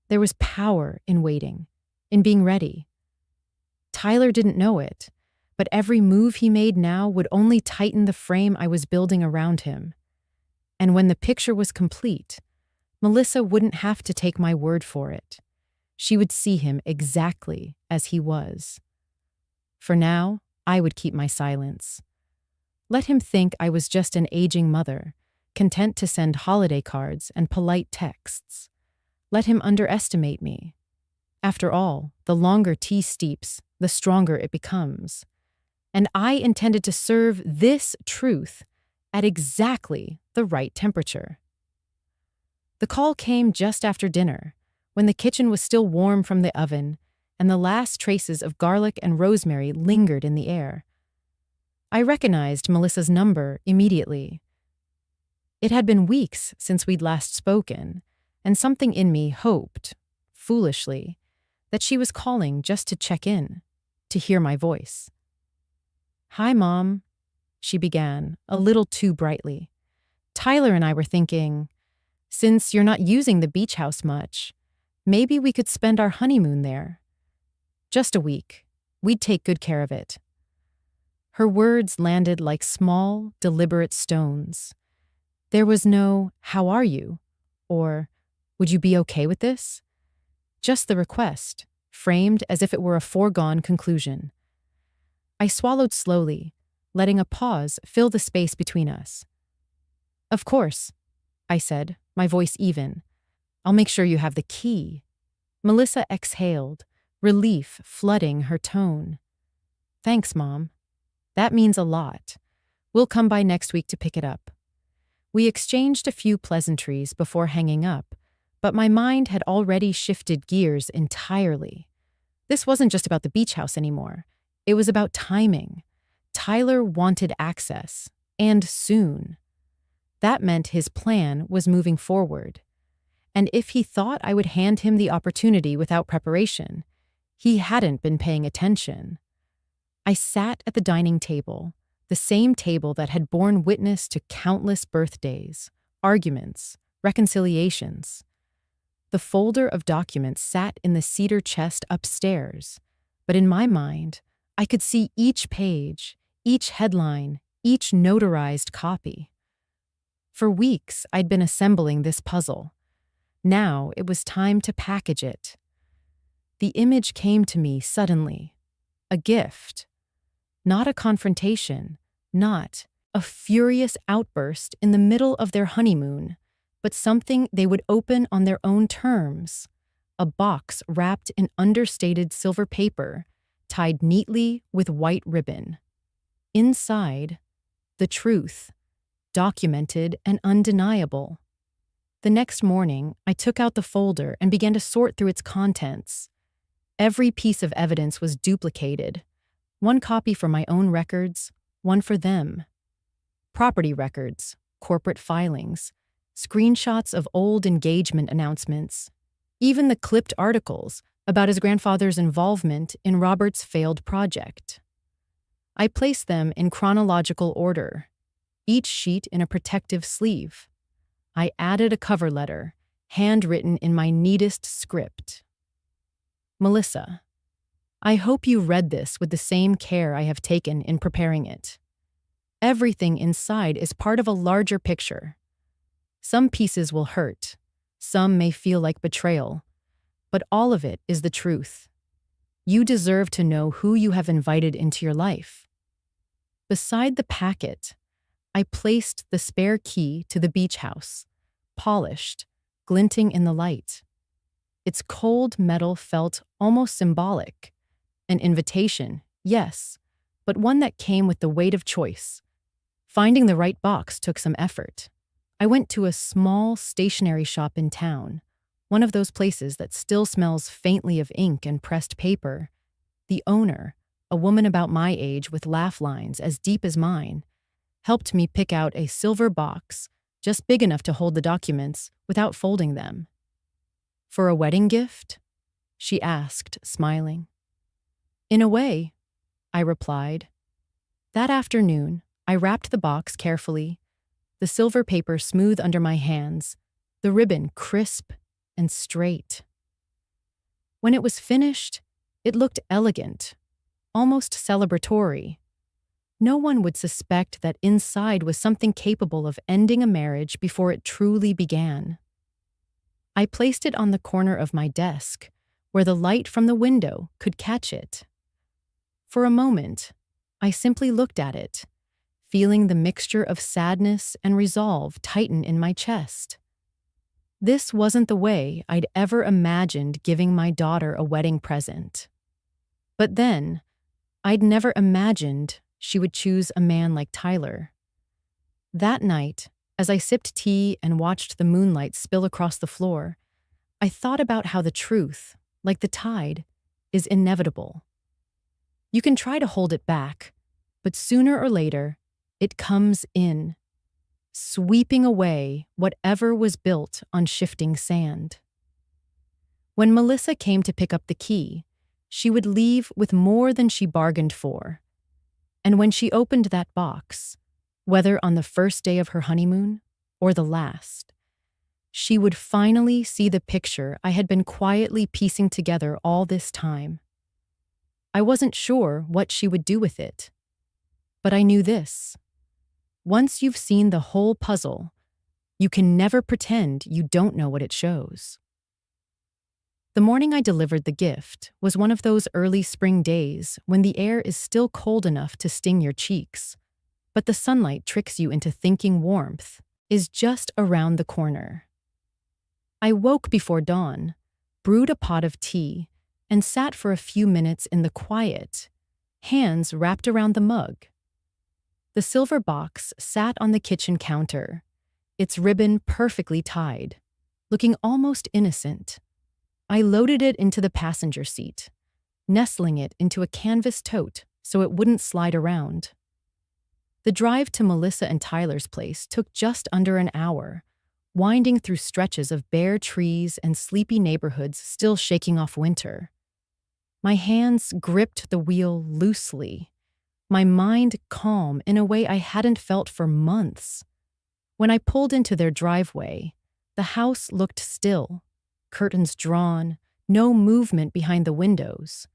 There was power in waiting, in being ready. Tyler didn't know it, but every move he made now would only tighten the frame I was building around him. And when the picture was complete, Melissa wouldn't have to take my word for it. She would see him exactly as he was. For now, I would keep my silence. Let him think I was just an aging mother, content to send holiday cards and polite texts. Let him underestimate me. After all, the longer tea steeps, the stronger it becomes. And I intended to serve this truth at exactly the right temperature. The call came just after dinner, when the kitchen was still warm from the oven, and the last traces of garlic and rosemary lingered in the air. I recognized Melissa's number immediately. It had been weeks since we'd last spoken, and something in me hoped, foolishly, that she was calling just to check in, to hear my voice. "Hi, Mom," she began, a little too brightly. "Tyler and I were thinking, since you're not using the beach house much, maybe we could spend our honeymoon there. Just a week. We'd take good care of it." Her words landed like small, deliberate stones. There was no, "How are you?" or "Would you be okay with this?" Just the request, framed as if it were a foregone conclusion. I swallowed slowly, letting a pause fill the space between us. "Of course," I said, my voice even. "I'll make sure you have the key." Melissa exhaled, relief flooding her tone. "Thanks, Mom. That means a lot. We'll come by next week to pick it up." We exchanged a few pleasantries before hanging up, but my mind had already shifted gears entirely. This wasn't just about the beach house anymore. It was about timing. Tyler wanted access, and soon. That meant his plan was moving forward. And if he thought I would hand him the opportunity without preparation, he hadn't been paying attention. I sat at the dining table, the same table that had borne witness to countless birthdays, arguments, reconciliations. The folder of documents sat in the cedar chest upstairs, but in my mind, I could see each page, each headline, each notarized copy. For weeks, I'd been assembling this puzzle. Now it was time to package it. The image came to me suddenly. A gift. Not a confrontation, not a furious outburst in the middle of their honeymoon, but something they would open on their own terms. A box wrapped in understated silver paper, tied neatly with white ribbon. Inside, the truth, documented and undeniable. The next morning, I took out the folder and began to sort through its contents. Every piece of evidence was duplicated. One copy for my own records, one for them. Property records, corporate filings, screenshots of old engagement announcements, even the clipped articles about his grandfather's involvement in Robert's failed project. I placed them in chronological order, each sheet in a protective sleeve. I added a cover letter, handwritten in my neatest script. Melissa, I hope you read this with the same care I have taken in preparing it. Everything inside is part of a larger picture. Some pieces will hurt, some may feel like betrayal, but all of it is the truth. You deserve to know who you have invited into your life. Beside the packet, I placed the spare key to the beach house, polished, glinting in the light. Its cold metal felt almost symbolic. An invitation, yes, but one that came with the weight of choice. Finding the right box took some effort. I went to a small stationery shop in town, one of those places that still smells faintly of ink and pressed paper. The owner, a woman about my age with laugh lines as deep as mine, helped me pick out a silver box, just big enough to hold the documents without folding them. "For a wedding gift?" she asked, smiling. "In a way," I replied. That afternoon, I wrapped the box carefully, the silver paper smooth under my hands, the ribbon crisp and straight. When it was finished, it looked elegant, almost celebratory. No one would suspect that inside was something capable of ending a marriage before it truly began. I placed it on the corner of my desk, where the light from the window could catch it. For a moment, I simply looked at it, feeling the mixture of sadness and resolve tighten in my chest. This wasn't the way I'd ever imagined giving my daughter a wedding present. But then, I'd never imagined she would choose a man like Tyler. That night, as I sipped tea and watched the moonlight spill across the floor, I thought about how the truth, like the tide, is inevitable. You can try to hold it back, but sooner or later, it comes in, sweeping away whatever was built on shifting sand. When Melissa came to pick up the key, she would leave with more than she bargained for. And when she opened that box, whether on the first day of her honeymoon or the last, she would finally see the picture I had been quietly piecing together all this time. I wasn't sure what she would do with it, but I knew this. Once you've seen the whole puzzle, you can never pretend you don't know what it shows. The morning I delivered the gift was one of those early spring days when the air is still cold enough to sting your cheeks, but the sunlight tricks you into thinking warmth is just around the corner. I woke before dawn, brewed a pot of tea, and sat for a few minutes in the quiet, hands wrapped around the mug. The silver box sat on the kitchen counter, its ribbon perfectly tied, looking almost innocent. I loaded it into the passenger seat, nestling it into a canvas tote so it wouldn't slide around. The drive to Melissa and Tyler's place took just under an hour, winding through stretches of bare trees and sleepy neighborhoods still shaking off winter. My hands gripped the wheel loosely, my mind calm in a way I hadn't felt for months. When I pulled into their driveway, the house looked still, curtains drawn, no movement behind the windows.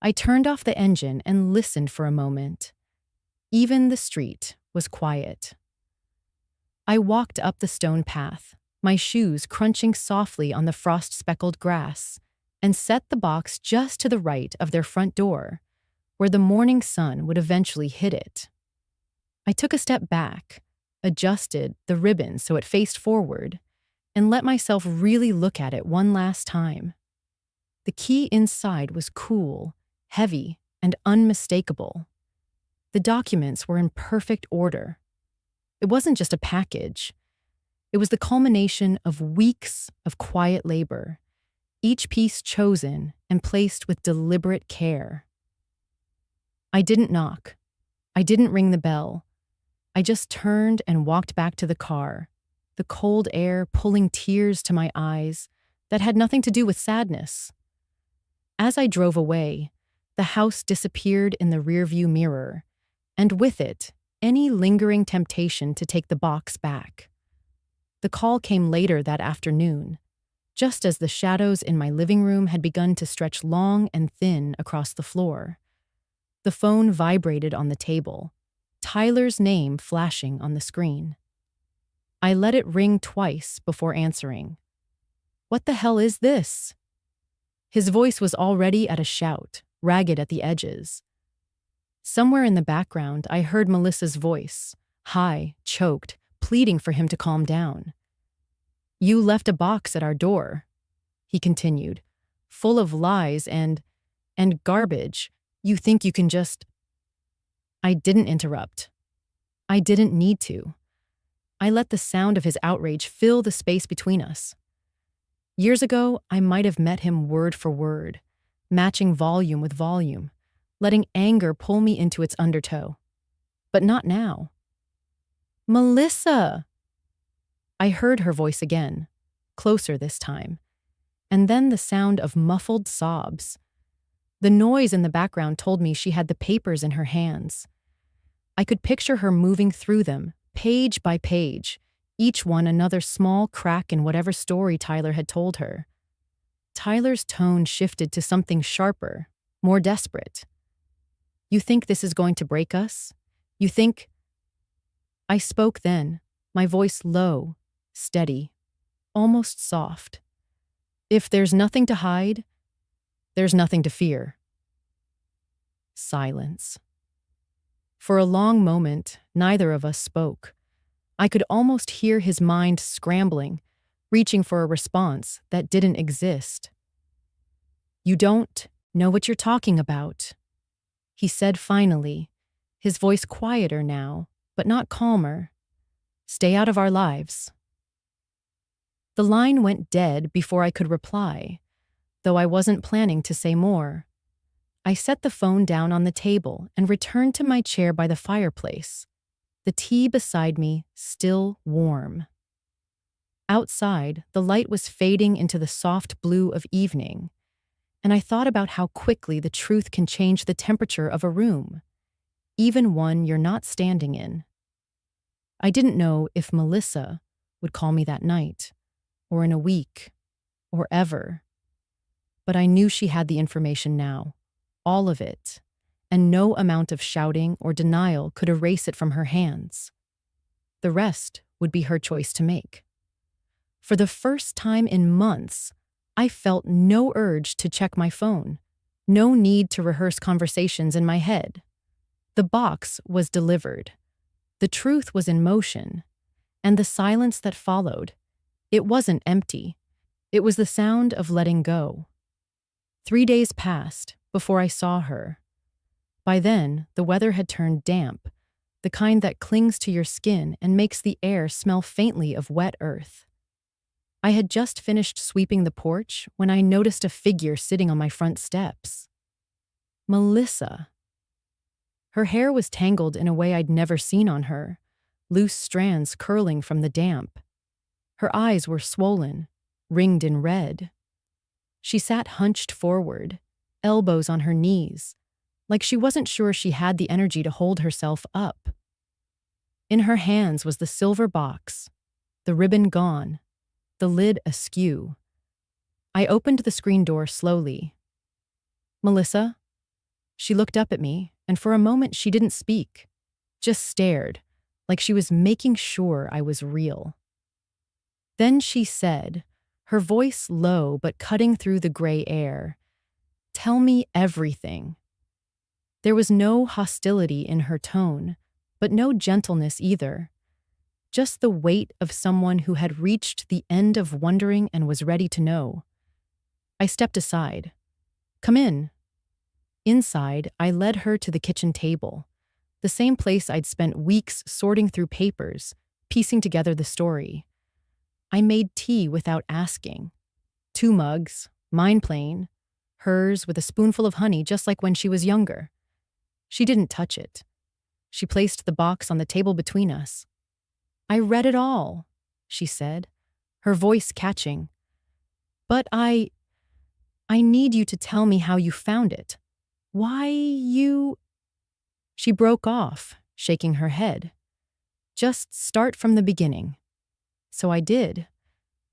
I turned off the engine and listened for a moment. Even the street was quiet. I walked up the stone path, my shoes crunching softly on the frost-speckled grass, and set the box just to the right of their front door, where the morning sun would eventually hit it. I took a step back, adjusted the ribbon so it faced forward, and let myself really look at it one last time. The key inside was cool, heavy, and unmistakable. The documents were in perfect order. It wasn't just a package. It was the culmination of weeks of quiet labor, each piece chosen and placed with deliberate care. I didn't knock. I didn't ring the bell. I just turned and walked back to the car, the cold air pulling tears to my eyes that had nothing to do with sadness. As I drove away, the house disappeared in the rearview mirror, and with it, any lingering temptation to take the box back. The call came later that afternoon. just as the shadows in my living room had begun to stretch long and thin across the floor. The phone vibrated on the table, Tyler's name flashing on the screen. I let it ring twice before answering. "What the hell is this?" His voice was already at a shout, ragged at the edges. Somewhere in the background, I heard Melissa's voice, high, choked, pleading for him to calm down. "You left a box at our door," he continued, "full of lies and garbage. You think you can just—" I didn't interrupt. I didn't need to. I let the sound of his outrage fill the space between us. Years ago, I might have met him word for word, matching volume with volume, letting anger pull me into its undertow. But not now. "Melissa!" I heard her voice again, closer this time, and then the sound of muffled sobs. The noise in the background told me she had the papers in her hands. I could picture her moving through them, page by page, each one another small crack in whatever story Tyler had told her. Tyler's tone shifted to something sharper, more desperate. "You think this is going to break us? You think—" I spoke then, my voice low, steady, almost soft. "If there's nothing to hide, there's nothing to fear." Silence. For a long moment, neither of us spoke. I could almost hear his mind scrambling, reaching for a response that didn't exist. "You don't know what you're talking about," he said finally, his voice quieter now, but not calmer. "Stay out of our lives." The line went dead before I could reply, though I wasn't planning to say more. I set the phone down on the table and returned to my chair by the fireplace, the tea beside me still warm. Outside, the light was fading into the soft blue of evening, and I thought about how quickly the truth can change the temperature of a room, even one you're not standing in. I didn't know if Melissa would call me that night, or in a week, or ever. But I knew she had the information now, all of it, and no amount of shouting or denial could erase it from her hands. The rest would be her choice to make. For the first time in months, I felt no urge to check my phone, no need to rehearse conversations in my head. The box was delivered. The truth was in motion, and the silence that followed, it wasn't empty. It was the sound of letting go. 3 days passed before I saw her. By then, the weather had turned damp, the kind that clings to your skin and makes the air smell faintly of wet earth. I had just finished sweeping the porch when I noticed a figure sitting on my front steps. Melissa. Her hair was tangled in a way I'd never seen on her, loose strands curling from the damp. Her eyes were swollen, ringed in red. She sat hunched forward, elbows on her knees, like she wasn't sure she had the energy to hold herself up. In her hands was the silver box, the ribbon gone, the lid askew. I opened the screen door slowly. "Melissa?" She looked up at me, and for a moment she didn't speak, just stared, like she was making sure I was real. Then she said, her voice low but cutting through the gray air, "Tell me everything." There was no hostility in her tone, but no gentleness either. Just the weight of someone who had reached the end of wondering and was ready to know. I stepped aside. "Come in." Inside, I led her to the kitchen table, the same place I'd spent weeks sorting through papers, piecing together the story. I made tea without asking. 2 mugs, mine plain, hers with a spoonful of honey just like when she was younger. She didn't touch it. She placed the box on the table between us. "I read it all," she said, her voice catching. "But I need you to tell me how you found it. Why you—" She broke off, shaking her head. "Just start from the beginning." So I did.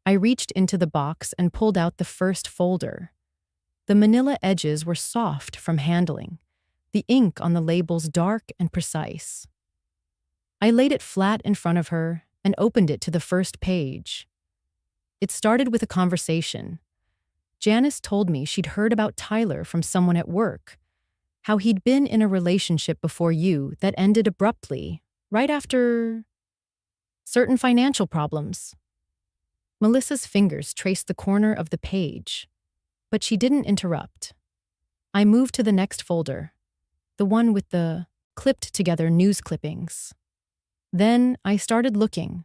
I reached into the box and pulled out the first folder. The manila edges were soft from handling, the ink on the labels dark and precise. I laid it flat in front of her and opened it to the first page. It started with a conversation. Janice told me she'd heard about Tyler from someone at work, how he'd been in a relationship before you that ended abruptly, right after certain financial problems. Melissa's fingers traced the corner of the page, but she didn't interrupt. I moved to the next folder, the one with the clipped-together news clippings. Then I started looking.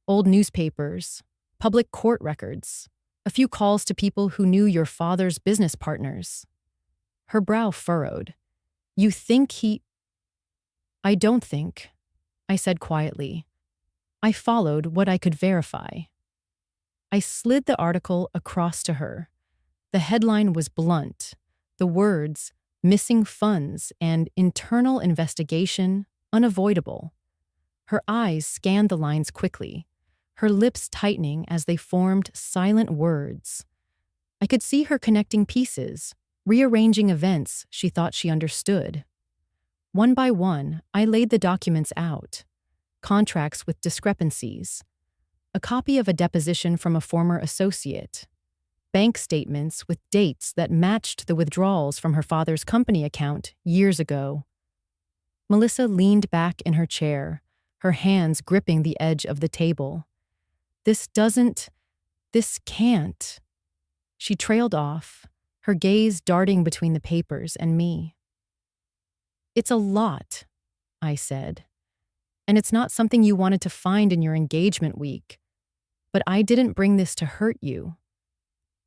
Old newspapers, public court records, a few calls to people who knew your father's business partners. Her brow furrowed. You think he... I don't think, I said quietly. I followed what I could verify. I slid the article across to her. The headline was blunt. The words, missing funds and internal investigation, unavoidable. Her eyes scanned the lines quickly, her lips tightening as they formed silent words. I could see her connecting pieces, rearranging events she thought she understood. One by one, I laid the documents out. Contracts with discrepancies, a copy of a deposition from a former associate, bank statements with dates that matched the withdrawals from her father's company account years ago. Melissa leaned back in her chair, her hands gripping the edge of the table. This can't. She trailed off, her gaze darting between the papers and me. It's a lot, I said. And it's not something you wanted to find in your engagement week. But I didn't bring this to hurt you.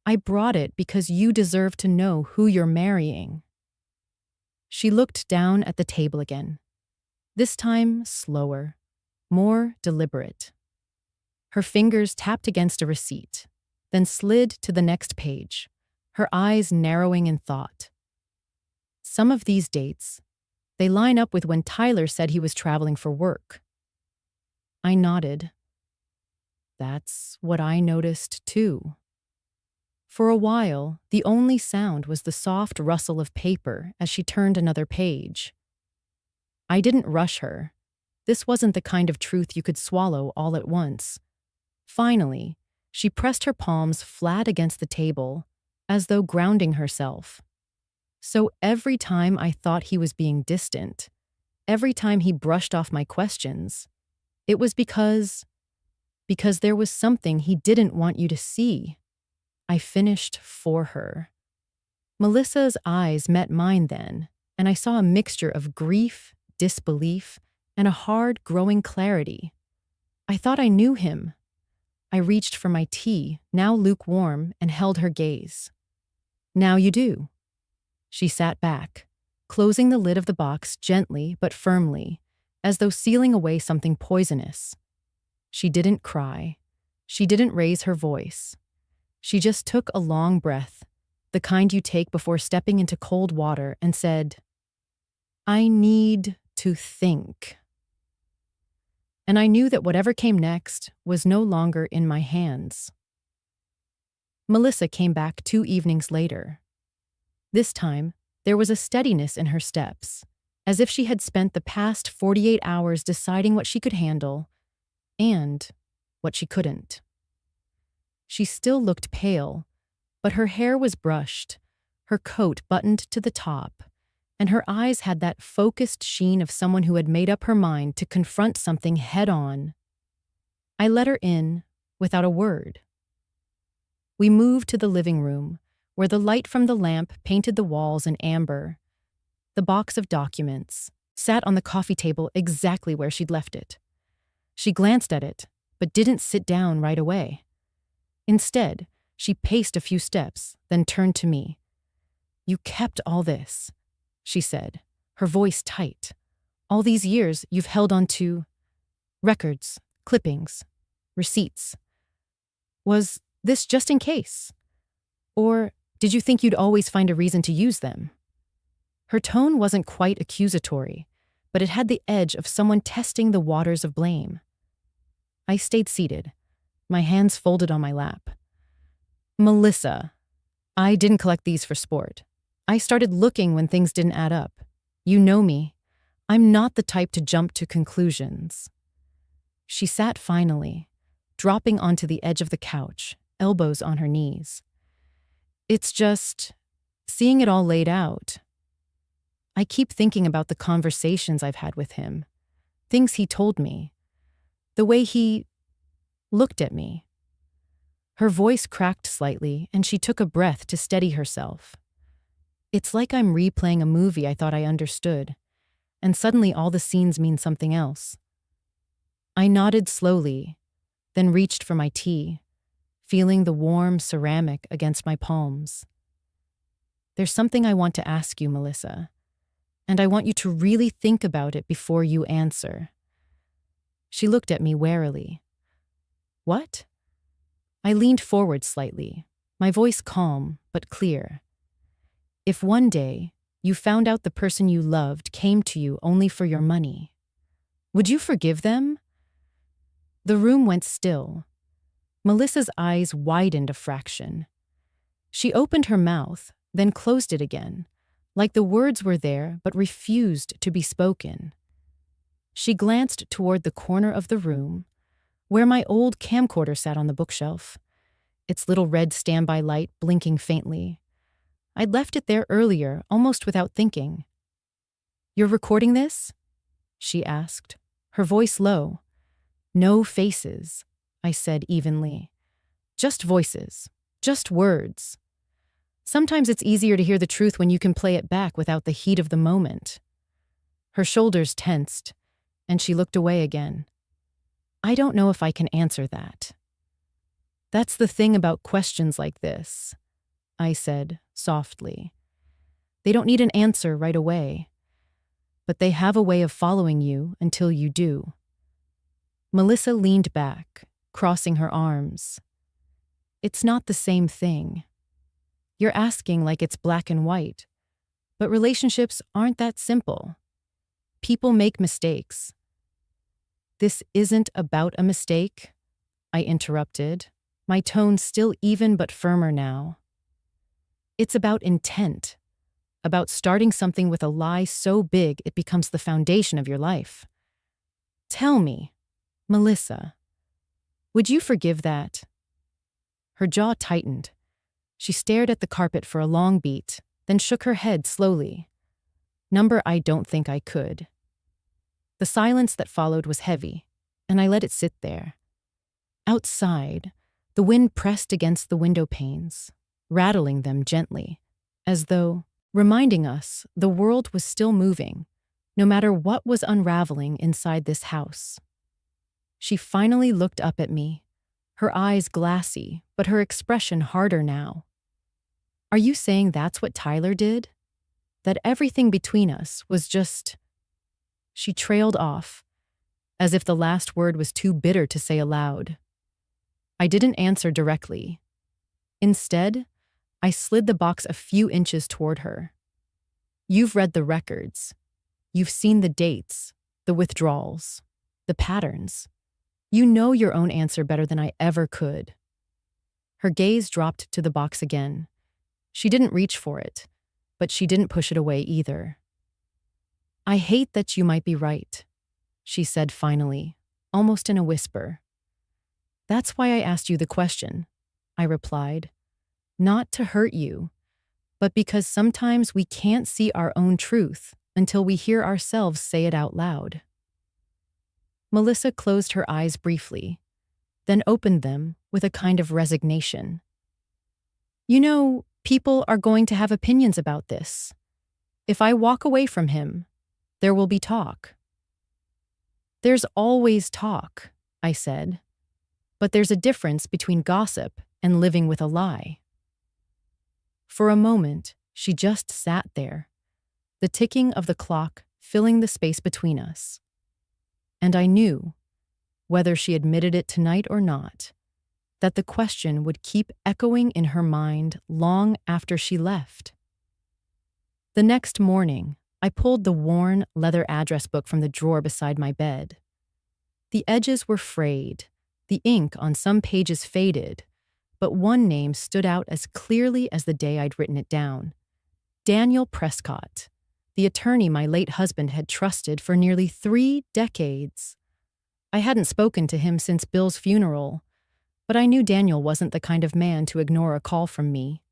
I brought it because you deserve to know who you're marrying. She looked down at the table again. This time slower, more deliberate. Her fingers tapped against a receipt, then slid to the next page, her eyes narrowing in thought. Some of these dates, they line up with when Tyler said he was traveling for work. I nodded. That's what I noticed, too. For a while, the only sound was the soft rustle of paper as she turned another page. I didn't rush her. This wasn't the kind of truth you could swallow all at once. Finally, she pressed her palms flat against the table, as though grounding herself. So every time I thought he was being distant, every time he brushed off my questions, it was because there was something he didn't want you to see. I finished for her. Melissa's eyes met mine then, and I saw a mixture of grief, disbelief, and a hard, growing clarity. I thought I knew him. I reached for my tea, now lukewarm, and held her gaze. Now you do. She sat back, closing the lid of the box gently but firmly, as though sealing away something poisonous. She didn't cry. She didn't raise her voice. She just took a long breath, the kind you take before stepping into cold water, and said, I need to think. And I knew that whatever came next was no longer in my hands. Melissa came back 2 evenings later. This time, there was a steadiness in her steps, as if she had spent the past 48 hours deciding what she could handle and what she couldn't. She still looked pale, but her hair was brushed, her coat buttoned to the top, and her eyes had that focused sheen of someone who had made up her mind to confront something head-on. I let her in without a word. We moved to the living room, where the light from the lamp painted the walls in amber. The box of documents sat on the coffee table exactly where she'd left it. She glanced at it, but didn't sit down right away. Instead, she paced a few steps, then turned to me. You kept all this, she said, her voice tight. All these years you've held on to records, clippings, receipts. Was this just in case? Or did you think you'd always find a reason to use them? Her tone wasn't quite accusatory, but it had the edge of someone testing the waters of blame. I stayed seated, my hands folded on my lap. Melissa, I didn't collect these for sport. I started looking when things didn't add up. You know me. I'm not the type to jump to conclusions. She sat finally, dropping onto the edge of the couch, elbows on her knees. It's just seeing it all laid out. I keep thinking about the conversations I've had with him, things he told me, the way he looked at me. Her voice cracked slightly, and she took a breath to steady herself. It's like I'm replaying a movie I thought I understood, and suddenly all the scenes mean something else. I nodded slowly, then reached for my tea, feeling the warm ceramic against my palms. There's something I want to ask you, Melissa, and I want you to really think about it before you answer. She looked at me warily. What? I leaned forward slightly, my voice calm but clear. If one day you found out the person you loved came to you only for your money, would you forgive them? The room went still. Melissa's eyes widened a fraction. She opened her mouth, then closed it again, like the words were there but refused to be spoken. She glanced toward the corner of the room, where my old camcorder sat on the bookshelf, its little red standby light blinking faintly. I'd left it there earlier, almost without thinking. You're recording this? She asked, her voice low. No faces, I said evenly. Just voices, just words. Sometimes it's easier to hear the truth when you can play it back without the heat of the moment. Her shoulders tensed, and she looked away again. I don't know if I can answer that. That's the thing about questions like this, I said softly. They don't need an answer right away, but they have a way of following you until you do. Melissa leaned back, crossing her arms. It's not the same thing. You're asking like it's black and white, but relationships aren't that simple. People make mistakes. This isn't about a mistake, I interrupted, my tone still even but firmer now. It's about intent, about starting something with a lie so big it becomes the foundation of your life. Tell me, Melissa, would you forgive that? Her jaw tightened. She stared at the carpet for a long beat, then shook her head slowly. Number I don't think I could. The silence that followed was heavy, and I let it sit there. Outside, the wind pressed against the window panes, rattling them gently, as though reminding us the world was still moving, no matter what was unraveling inside this house. She finally looked up at me, her eyes glassy, but her expression harder now. Are you saying that's what Tyler did? That everything between us was just... She trailed off, as if the last word was too bitter to say aloud. I didn't answer directly. Instead, I slid the box a few inches toward her. You've read the records. You've seen the dates, the withdrawals, the patterns. You know your own answer better than I ever could. Her gaze dropped to the box again. She didn't reach for it, but she didn't push it away either. I hate that you might be right, she said finally, almost in a whisper. That's why I asked you the question, I replied. Not to hurt you, but because sometimes we can't see our own truth until we hear ourselves say it out loud. Melissa closed her eyes briefly, then opened them with a kind of resignation. You know, people are going to have opinions about this. If I walk away from him, there will be talk. There's always talk, I said, but there's a difference between gossip and living with a lie. For a moment, she just sat there, the ticking of the clock filling the space between us. And I knew, whether she admitted it tonight or not, that the question would keep echoing in her mind long after she left. The next morning, I pulled the worn leather address book from the drawer beside my bed. The edges were frayed, The ink on some pages faded, but one name stood out as clearly as the day I'd written it down. Daniel Prescott, the attorney my late husband had trusted for nearly 3 decades. I hadn't spoken to him since Bill's funeral, but I knew Daniel wasn't the kind of man to ignore a call from me.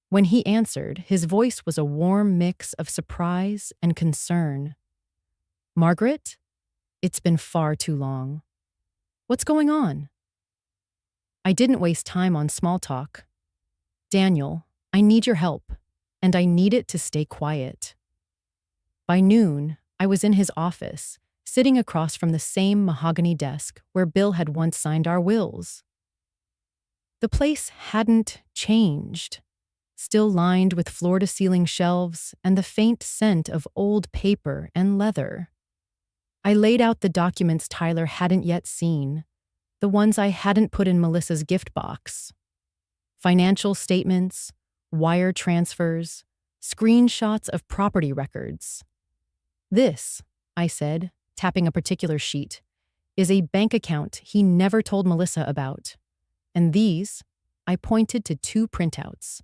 When he answered, his voice was a warm mix of surprise and concern. "Margaret? It's been far too long. What's going on?" I didn't waste time on small talk. "Daniel, I need your help, and I need it to stay quiet." By noon, I was in his office, sitting across from the same mahogany desk where Bill had once signed our wills. The place hadn't changed, still lined with floor-to-ceiling shelves and the faint scent of old paper and leather. I laid out the documents Tyler hadn't yet seen, the ones I hadn't put in Melissa's gift box. Financial statements, wire transfers, screenshots of property records. "This," I said, tapping a particular sheet, "is a bank account he never told Melissa about. And these," I pointed to 2 printouts,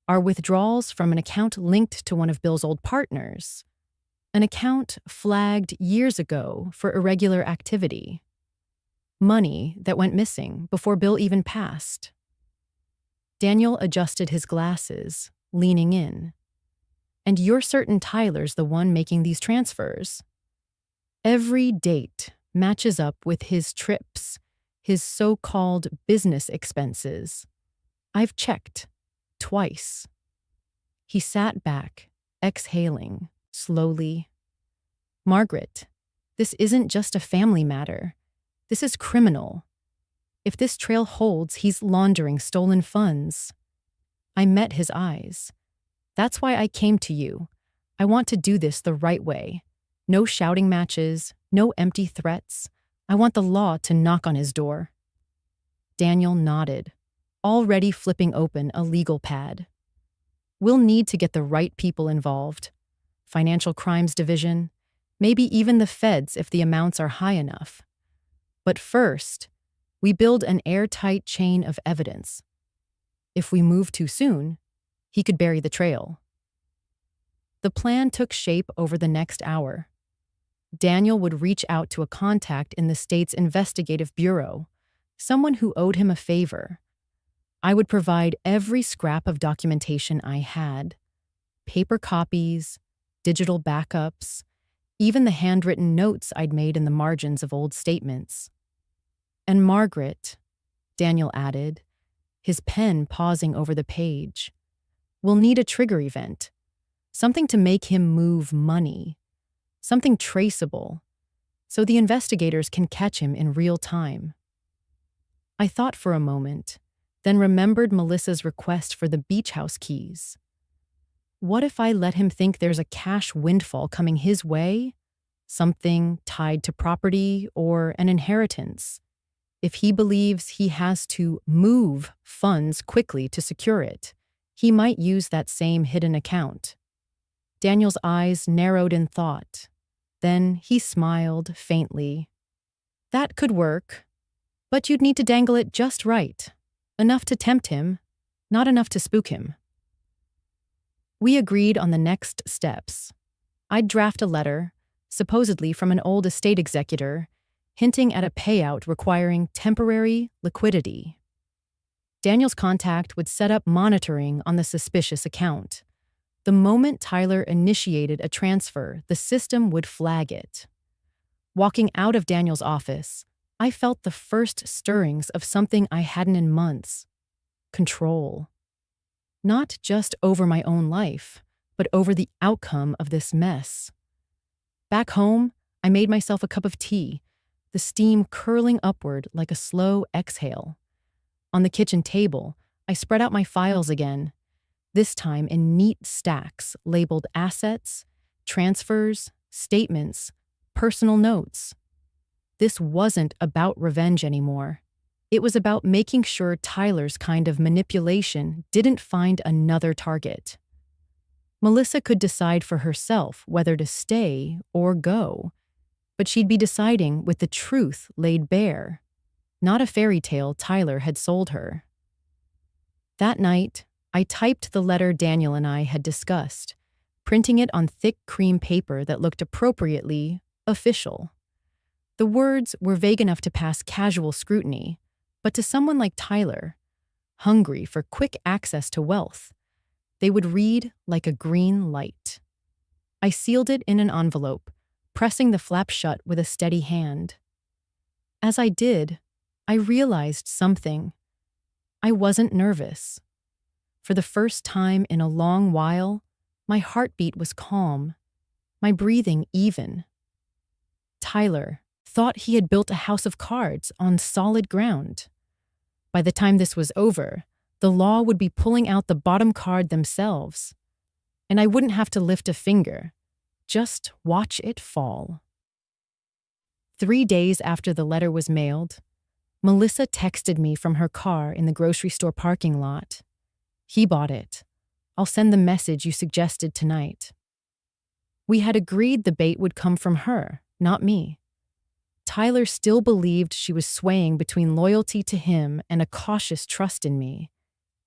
"are withdrawals from an account linked to one of Bill's old partners. An account flagged years ago for irregular activity. Money that went missing before Bill even passed." Daniel adjusted his glasses, leaning in. "And you're certain Tyler's the one making these transfers?" "Every date matches up with his trips, his so-called business expenses. I've checked, twice." He sat back, exhaling, slowly. "Margaret, this isn't just a family matter. This is criminal. If this trail holds, he's laundering stolen funds." I met his eyes. "That's why I came to you. I want to do this the right way. No shouting matches, no empty threats. I want the law to knock on his door." Daniel nodded, already flipping open a legal pad. "We'll need to get the right people involved. Financial Crimes Division, maybe even the feds if the amounts are high enough. But first, we build an airtight chain of evidence. If we move too soon, he could bury the trail." The plan took shape over the next hour. Daniel would reach out to a contact in the state's investigative bureau, someone who owed him a favor. I would provide every scrap of documentation I had: paper copies, digital backups, even the handwritten notes I'd made in the margins of old statements. "And Margaret," Daniel added, his pen pausing over the page, "will need a trigger event, something to make him move money, something traceable, so the investigators can catch him in real time." I thought for a moment, then remembered Melissa's request for the beach house keys. What if I let him think there's a cash windfall coming his way? Something tied to property or an inheritance. If he believes he has to move funds quickly to secure it, he might use that same hidden account. Daniel's eyes narrowed in thought. Then he smiled faintly. "That could work, but you'd need to dangle it just right. Enough to tempt him, not enough to spook him." We agreed on the next steps. I'd draft a letter, supposedly from an old estate executor, hinting at a payout requiring temporary liquidity. Daniel's contact would set up monitoring on the suspicious account. The moment Tyler initiated a transfer, the system would flag it. Walking out of Daniel's office, I felt the first stirrings of something I hadn't in months: control. Not just over my own life, but over the outcome of this mess. Back home, I made myself a cup of tea, the steam curling upward like a slow exhale. On the kitchen table, I spread out my files again, this time in neat stacks labeled assets, transfers, statements, personal notes. This wasn't about revenge anymore. It was about making sure Tyler's kind of manipulation didn't find another target. Melissa could decide for herself whether to stay or go, but she'd be deciding with the truth laid bare. not a fairy tale Tyler had sold her. That night, I typed the letter Daniel and I had discussed, printing it on thick cream paper that looked appropriately official. The words were vague enough to pass casual scrutiny, but to someone like Tyler, hungry for quick access to wealth, they would read like a green light. I sealed it in an envelope, pressing the flap shut with a steady hand. As I did, I realized something. I wasn't nervous. For the first time in a long while, my heartbeat was calm, my breathing even. Tyler thought he had built a house of cards on solid ground. By the time this was over, the law would be pulling out the bottom card themselves, and I wouldn't have to lift a finger, just watch it fall. 3 days after the letter was mailed, Melissa texted me from her car in the grocery store parking lot. "He bought it. I'll send the message you suggested tonight." We had agreed the bait would come from her, not me. Tyler still believed she was swaying between loyalty to him and a cautious trust in me,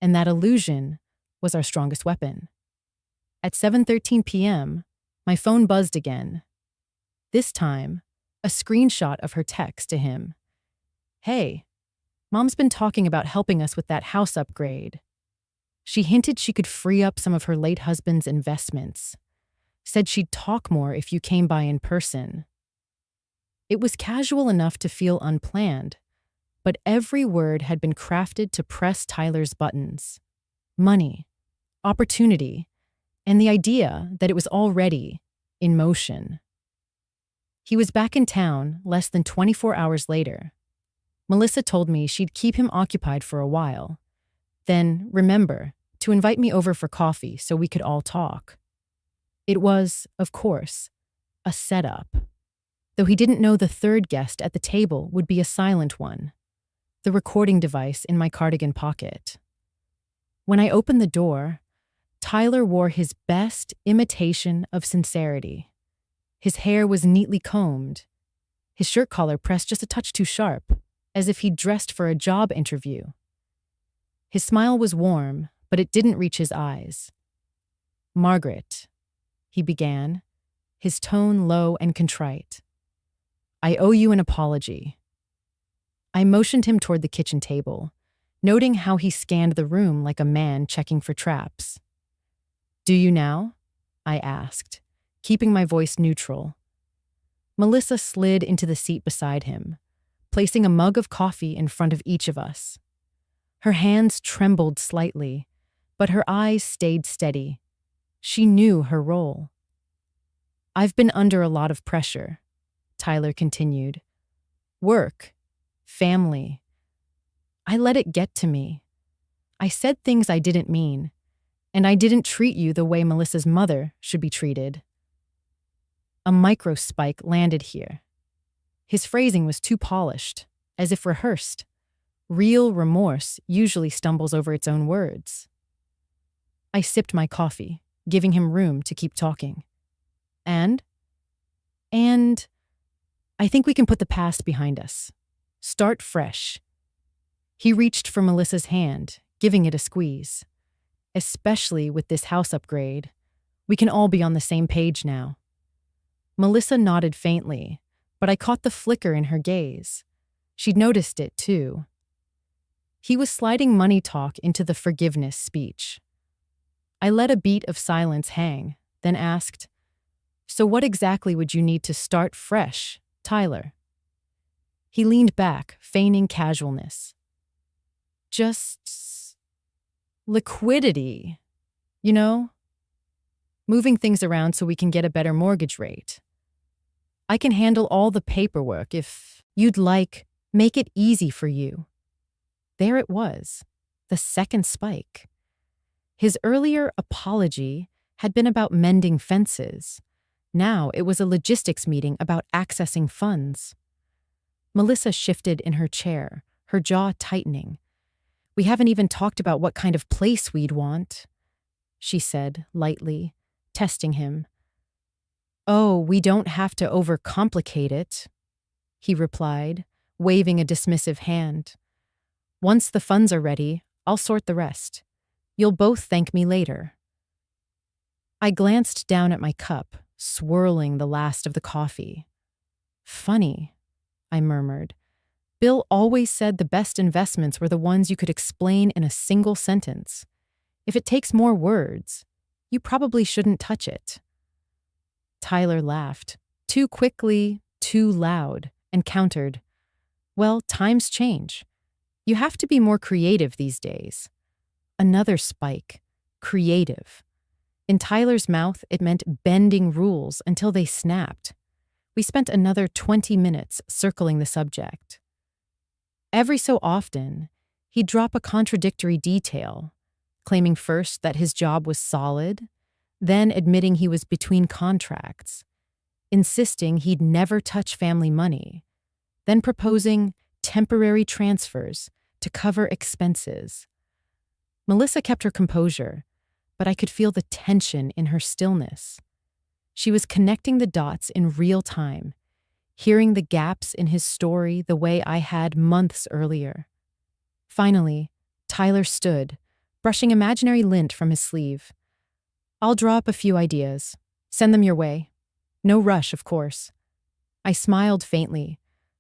and that illusion was our strongest weapon. At 7:13 p.m., my phone buzzed again. This time, a screenshot of her text to him. "Hey, Mom's been talking about helping us with that house upgrade. She hinted she could free up some of her late husband's investments. Said she'd talk more if you came by in person." It was casual enough to feel unplanned, but every word had been crafted to press Tyler's buttons. Money, opportunity, and the idea that it was already in motion. He was back in town less than 24 hours later. Melissa told me she'd keep him occupied for a while. Then, remember, to invite me over for coffee so we could all talk. It was, of course, a setup. Though he didn't know the third guest at the table would be a silent one, the recording device in my cardigan pocket. When I opened the door, Tyler wore his best imitation of sincerity. His hair was neatly combed, his shirt collar pressed just a touch too sharp, as if he'd dressed for a job interview. His smile was warm, but it didn't reach his eyes. "Margaret," he began, his tone low and contrite. "I owe you an apology." I motioned him toward the kitchen table, noting how he scanned the room like a man checking for traps. "Do you now?" I asked, keeping my voice neutral. Melissa slid into the seat beside him, placing a mug of coffee in front of each of us. Her hands trembled slightly, but her eyes stayed steady. She knew her role. "I've been under a lot of pressure," Tyler continued. "Work, family. I let it get to me. I said things I didn't mean, and I didn't treat you the way Melissa's mother should be treated." A microspike landed here. His phrasing was too polished, as if rehearsed. Real remorse usually stumbles over its own words. I sipped my coffee, giving him room to keep talking. And I think we can put the past behind us. Start fresh." He reached for Melissa's hand, giving it a squeeze. "Especially with this house upgrade. We can all be on the same page now." Melissa nodded faintly, but I caught the flicker in her gaze. She'd noticed it, too. He was sliding money talk into the forgiveness speech. I let a beat of silence hang, then asked, "So what exactly would you need to start fresh, Tyler?" He leaned back, feigning casualness. "Just liquidity, you know? Moving things around so we can get a better mortgage rate. I can handle all the paperwork if you'd like, make it easy for you." There it was, the second spike. His earlier apology had been about mending fences. Now it was a logistics meeting about accessing funds. Melissa shifted in her chair, her jaw tightening. "We haven't even talked about what kind of place we'd want," she said lightly, testing him. "Oh, we don't have to overcomplicate it," he replied, waving a dismissive hand. "Once the funds are ready, I'll sort the rest. You'll both thank me later." I glanced down at my cup, swirling the last of the coffee. "Funny," I murmured. "Bill always said the best investments were the ones you could explain in a single sentence. If it takes more words, you probably shouldn't touch it." Tyler laughed, too quickly, too loud, and countered, "Well, times change. You have to be more creative these days." Another spike. Creative. In Tyler's mouth, it meant bending rules until they snapped. We spent another 20 minutes circling the subject. Every so often, he'd drop a contradictory detail, claiming first that his job was solid, then admitting he was between contracts, insisting he'd never touch family money, then proposing temporary transfers to cover expenses. Melissa kept her composure, but I could feel the tension in her stillness. She was connecting the dots in real time, hearing the gaps in his story the way I had months earlier. Finally, Tyler stood, brushing imaginary lint from his sleeve. "I'll draw up a few ideas. Send them your way. No rush, of course." I smiled faintly,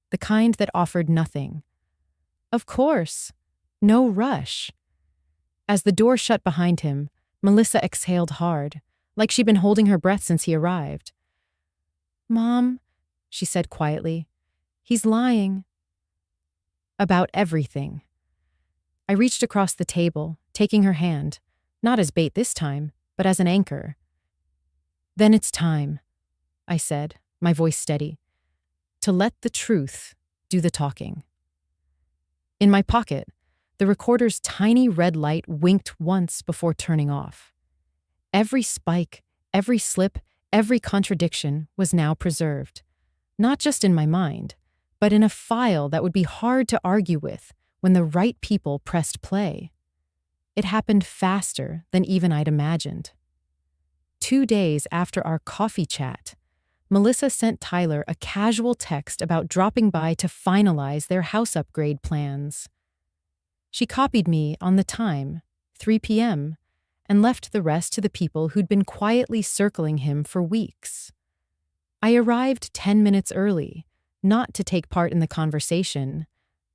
the kind that offered nothing. Of course. No rush. As the door shut behind him, Melissa exhaled hard, like she'd been holding her breath since he arrived. "Mom," she said quietly, "he's lying." About everything. I reached across the table, taking her hand, not as bait this time, but as an anchor. "Then it's time," I said, my voice steady, "to let the truth do the talking." In my pocket, the recorder's tiny red light winked once before turning off. Every spike, every slip, every contradiction was now preserved, not just in my mind, but in a file that would be hard to argue with when the right people pressed play. It happened faster than even I'd imagined. 2 days after our coffee chat, Melissa sent Tyler a casual text about dropping by to finalize their house upgrade plans. She copied me on the time, 3 p.m., and left the rest to the people who'd been quietly circling him for weeks. I arrived 10 minutes early, not to take part in the conversation,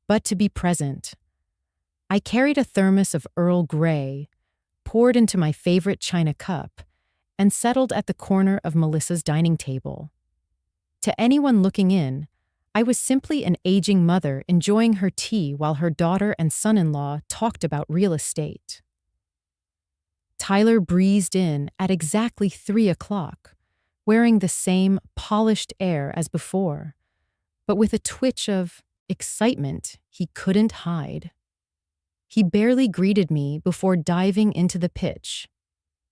but to be present. I carried a thermos of Earl Grey, poured into my favorite china cup, and settled at the corner of Melissa's dining table. To anyone looking in, I was simply an aging mother enjoying her tea while her daughter and son-in-law talked about real estate. Tyler breezed in at exactly 3 o'clock, wearing the same polished air as before, but with a twitch of excitement he couldn't hide. He barely greeted me before diving into the pitch.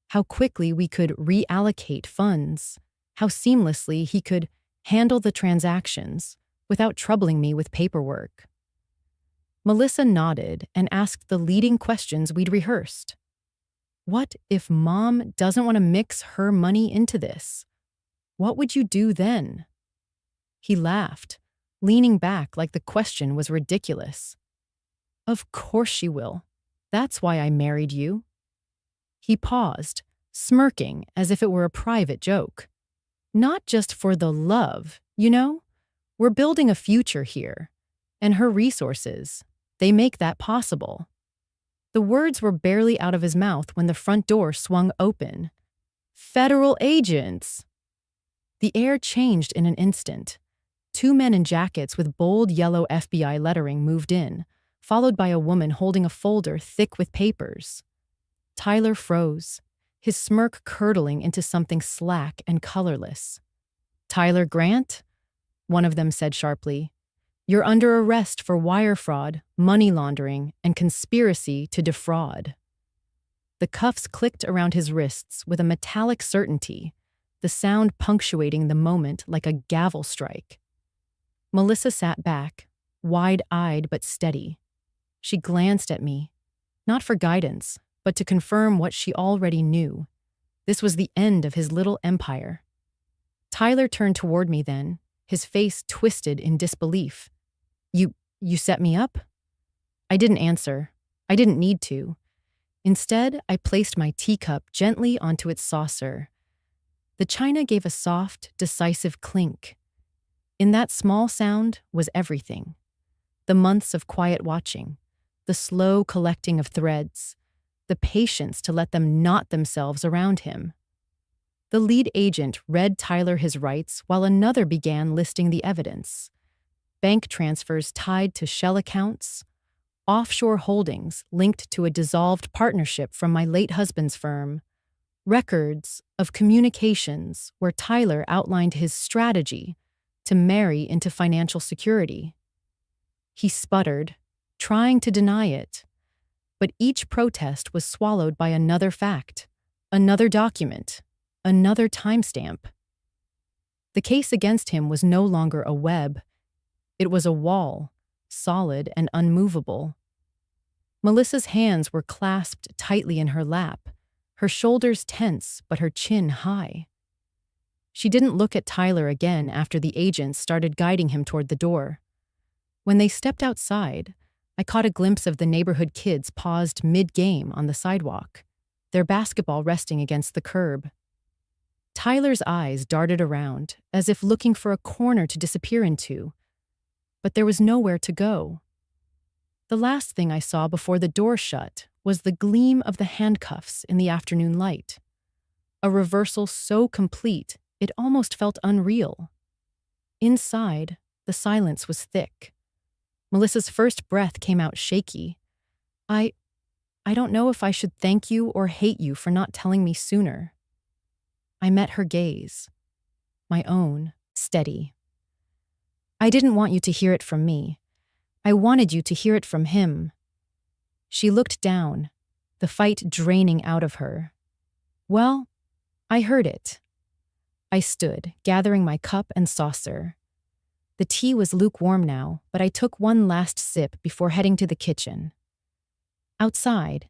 How quickly we could reallocate funds, how seamlessly he could handle the transactions without troubling me with paperwork. Melissa nodded and asked the leading questions we'd rehearsed. What if Mom doesn't want to mix her money into this? What would you do then? He laughed, leaning back like the question was ridiculous. Of course she will. That's why I married you. He paused, smirking as if it were a private joke. Not just for the love, you know? We're building a future here. And her resources, they make that possible. The words were barely out of his mouth when the front door swung open. Federal agents! The air changed in an instant. 2 men in jackets with bold yellow FBI lettering moved in, followed by a woman holding a folder thick with papers. Tyler froze, his smirk curdling into something slack and colorless. "Tyler Grant?" one of them said sharply. "You're under arrest for wire fraud, money laundering, and conspiracy to defraud." The cuffs clicked around his wrists with a metallic certainty, the sound punctuating the moment like a gavel strike. Melissa sat back, wide-eyed but steady. She glanced at me, not for guidance, but to confirm what she already knew. This was the end of his little empire. Tyler turned toward me then, his face twisted in disbelief. You set me up? I didn't answer. I didn't need to. Instead, I placed my teacup gently onto its saucer. The china gave a soft, decisive clink. In that small sound was everything. The months of quiet watching, the slow collecting of threads, the patience to let them knot themselves around him. The lead agent read Tyler his rights while another began listing the evidence. Bank transfers tied to shell accounts, offshore holdings linked to a dissolved partnership from my late husband's firm, records of communications where Tyler outlined his strategy to marry into financial security. He sputtered, trying to deny it, but each protest was swallowed by another fact, another document, another timestamp. The case against him was no longer a web. It was a wall, solid and unmovable. Melissa's hands were clasped tightly in her lap, her shoulders tense but her chin high. She didn't look at Tyler again after the agents started guiding him toward the door. When they stepped outside, I caught a glimpse of the neighborhood kids paused mid-game on the sidewalk, their basketball resting against the curb. Tyler's eyes darted around, as if looking for a corner to disappear into, but there was nowhere to go. The last thing I saw before the door shut was the gleam of the handcuffs in the afternoon light, a reversal so complete it almost felt unreal. Inside, the silence was thick. Melissa's first breath came out shaky. I don't know if I should thank you or hate you for not telling me sooner. I met her gaze, my own, steady. I didn't want you to hear it from me. I wanted you to hear it from him. She looked down, the fight draining out of her. Well, I heard it. I stood, gathering my cup and saucer. The tea was lukewarm now, but I took one last sip before heading to the kitchen. Outside,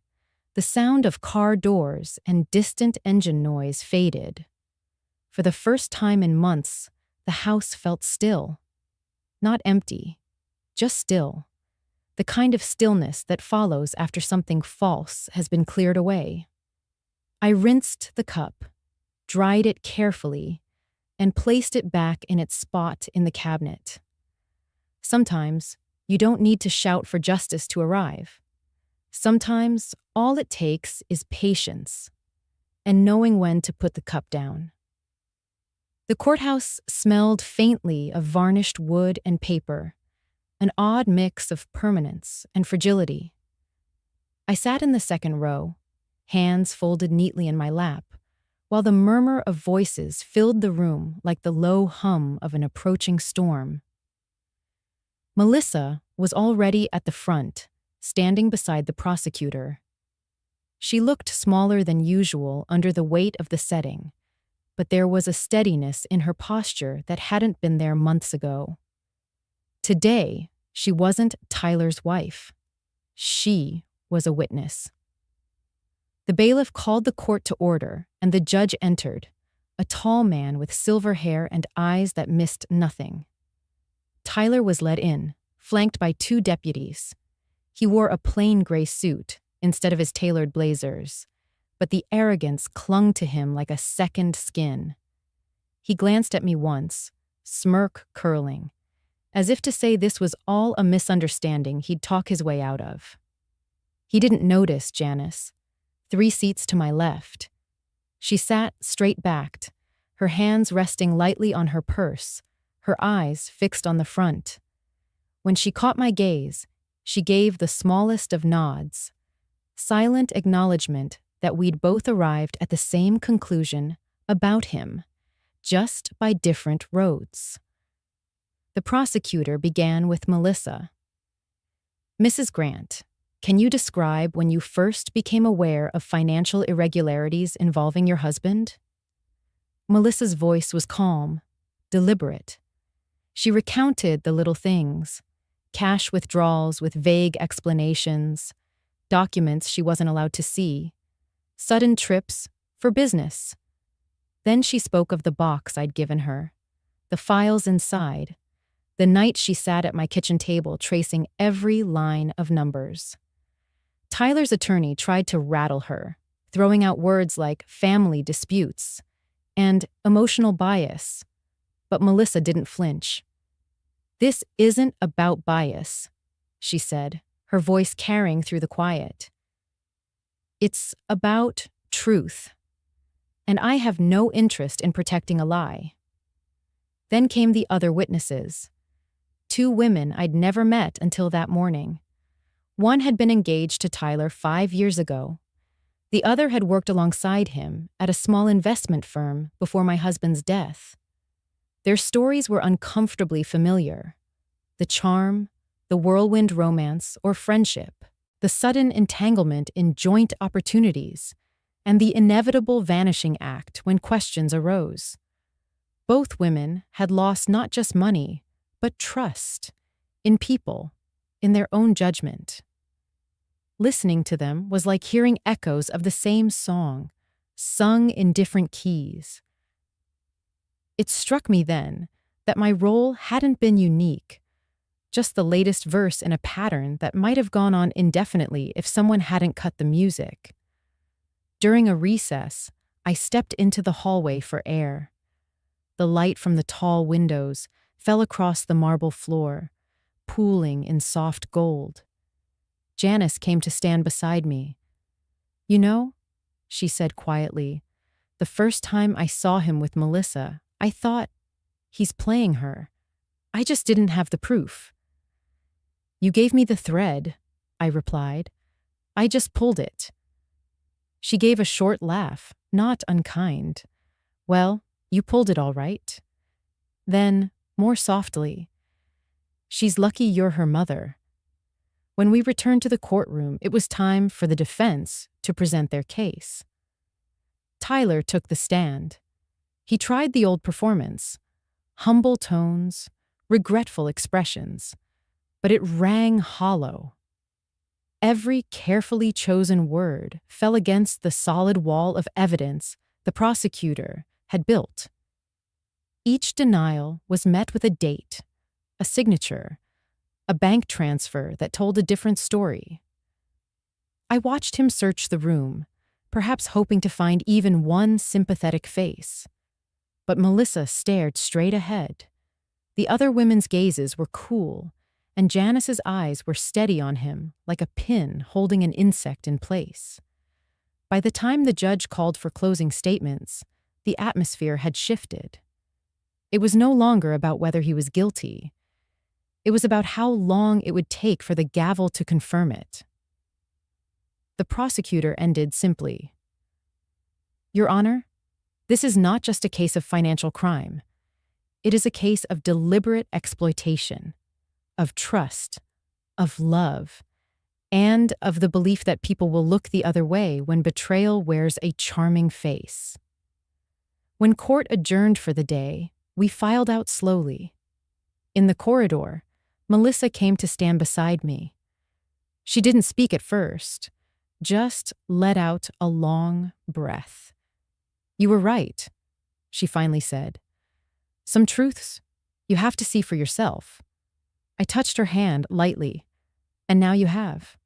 the sound of car doors and distant engine noise faded. For the first time in months, the house felt still. Not empty, just still. The kind of stillness that follows after something false has been cleared away. I rinsed the cup, dried it carefully, and placed it back in its spot in the cabinet. Sometimes, you don't need to shout for justice to arrive. Sometimes, all it takes is patience and knowing when to put the cup down. The courthouse smelled faintly of varnished wood and paper, an odd mix of permanence and fragility. I sat in the second row, hands folded neatly in my lap, while the murmur of voices filled the room like the low hum of an approaching storm. Melissa was already at the front, standing beside the prosecutor. She looked smaller than usual under the weight of the setting, but there was a steadiness in her posture that hadn't been there months ago. Today, she wasn't Tyler's wife. She was a witness. The bailiff called the court to order, and the judge entered, a tall man with silver hair and eyes that missed nothing. Tyler was led in, flanked by two deputies. He wore a plain gray suit instead of his tailored blazers, but the arrogance clung to him like a second skin. He glanced at me once, smirk curling, as if to say this was all a misunderstanding he'd talk his way out of. He didn't notice Janice, 3 seats to my left. She sat straight-backed, her hands resting lightly on her purse, her eyes fixed on the front. When she caught my gaze, she gave the smallest of nods, silent acknowledgement that we'd both arrived at the same conclusion about him, just by different roads. The prosecutor began with Melissa. Mrs. Grant, can you describe when you first became aware of financial irregularities involving your husband? Melissa's voice was calm, deliberate. She recounted the little things, cash withdrawals with vague explanations, documents she wasn't allowed to see, sudden trips for business. Then she spoke of the box I'd given her, the files inside, The night she sat at my kitchen table tracing every line of numbers. Tyler's attorney tried to rattle her, throwing out words like family disputes and emotional bias, but Melissa didn't flinch. "This isn't about bias," she said, her voice carrying through the quiet. "It's about truth, and I have no interest in protecting a lie." Then came the other witnesses. Two women I'd never met until that morning. One had been engaged to Tyler 5 years ago. The other had worked alongside him at a small investment firm before my husband's death. Their stories were uncomfortably familiar. The charm, the whirlwind romance or friendship, the sudden entanglement in joint opportunities, and the inevitable vanishing act when questions arose. Both women had lost not just money, but trust in people, in their own judgment. Listening to them was like hearing echoes of the same song, sung in different keys. It struck me then that my role hadn't been unique, just the latest verse in a pattern that might have gone on indefinitely if someone hadn't cut the music. During a recess, I stepped into the hallway for air. The light from the tall windows fell across the marble floor, pooling in soft gold. Janice came to stand beside me. "You know," she said quietly, "the first time I saw him with Melissa, I thought, he's playing her. I just didn't have the proof." "You gave me the thread," I replied. "I just pulled it." She gave a short laugh, not unkind. "Well, you pulled it all right." Then, more softly, "She's lucky you're her mother." When we returned to the courtroom, it was time for the defense to present their case. Tyler took the stand. He tried the old performance, humble tones, regretful expressions, but it rang hollow. Every carefully chosen word fell against the solid wall of evidence the prosecutor had built. Each denial was met with a date, a signature, a bank transfer that told a different story. I watched him search the room, perhaps hoping to find even one sympathetic face. But Melissa stared straight ahead. The other women's gazes were cool, and Janice's eyes were steady on him like a pin holding an insect in place. By the time the judge called for closing statements, the atmosphere had shifted. It was no longer about whether he was guilty. It was about how long it would take for the gavel to confirm it. The prosecutor ended simply. "Your Honor, this is not just a case of financial crime. It is a case of deliberate exploitation, of trust, of love, and of the belief that people will look the other way when betrayal wears a charming face." When court adjourned for the day, we filed out slowly. In the corridor, Melissa came to stand beside me. She didn't speak at first, just let out a long breath. "You were right," she finally said. "Some truths you have to see for yourself." I touched her hand lightly, "And now you have."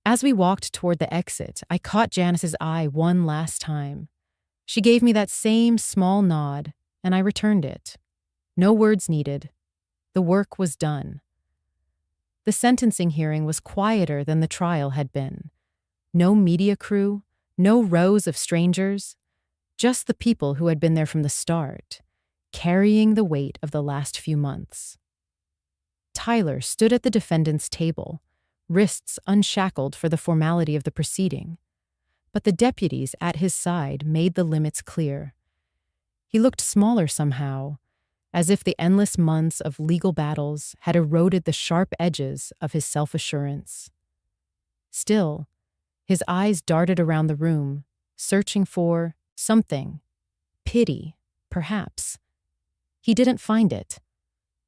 As we walked toward the exit, I caught Janice's eye one last time. She gave me that same small nod, and I returned it. No words needed. The work was done. The sentencing hearing was quieter than the trial had been. No media crew, no rows of strangers, just the people who had been there from the start, carrying the weight of the last few months. Tyler stood at the defendant's table, wrists unshackled for the formality of the proceeding. But the deputies at his side made the limits clear. He looked smaller somehow, as if the endless months of legal battles had eroded the sharp edges of his self-assurance. Still, his eyes darted around the room, searching for something. Pity, perhaps. He didn't find it.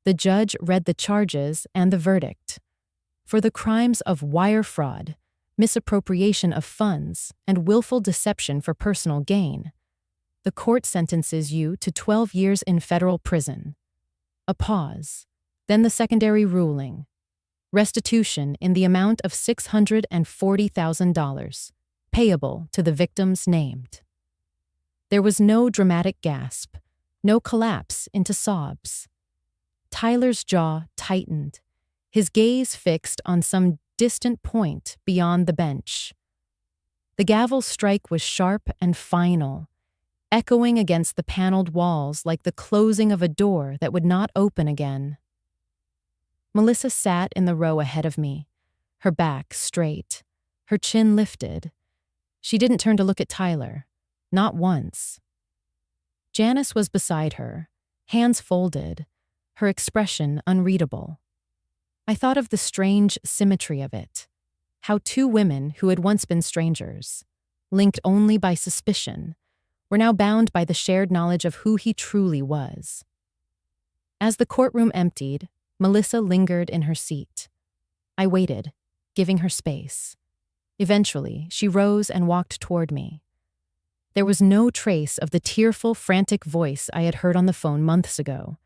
The judge read the charges and the verdict. For the crimes of wire fraud, misappropriation of funds, and willful deception for personal gain, the court sentences you to 12 years in federal prison. A pause, Then the secondary ruling: restitution in the amount of $640,000, payable to the victims named. There was no dramatic gasp, no collapse into sobs. Tyler's jaw tightened, his gaze fixed on some distant point beyond the bench. The gavel strike was sharp and final, echoing against the paneled walls like the closing of a door that would not open again. Melissa sat in the row ahead of me, her back straight, her chin lifted. She didn't turn to look at Tyler, not once. Janice was beside her, hands folded, her expression unreadable. I thought of the strange symmetry of it, how two women who had once been strangers, linked only by suspicion, were now bound by the shared knowledge of who he truly was. As the courtroom emptied, Melissa lingered in her seat. I waited, giving her space. Eventually, she rose and walked toward me. There was no trace of the tearful, frantic voice I had heard on the phone months ago.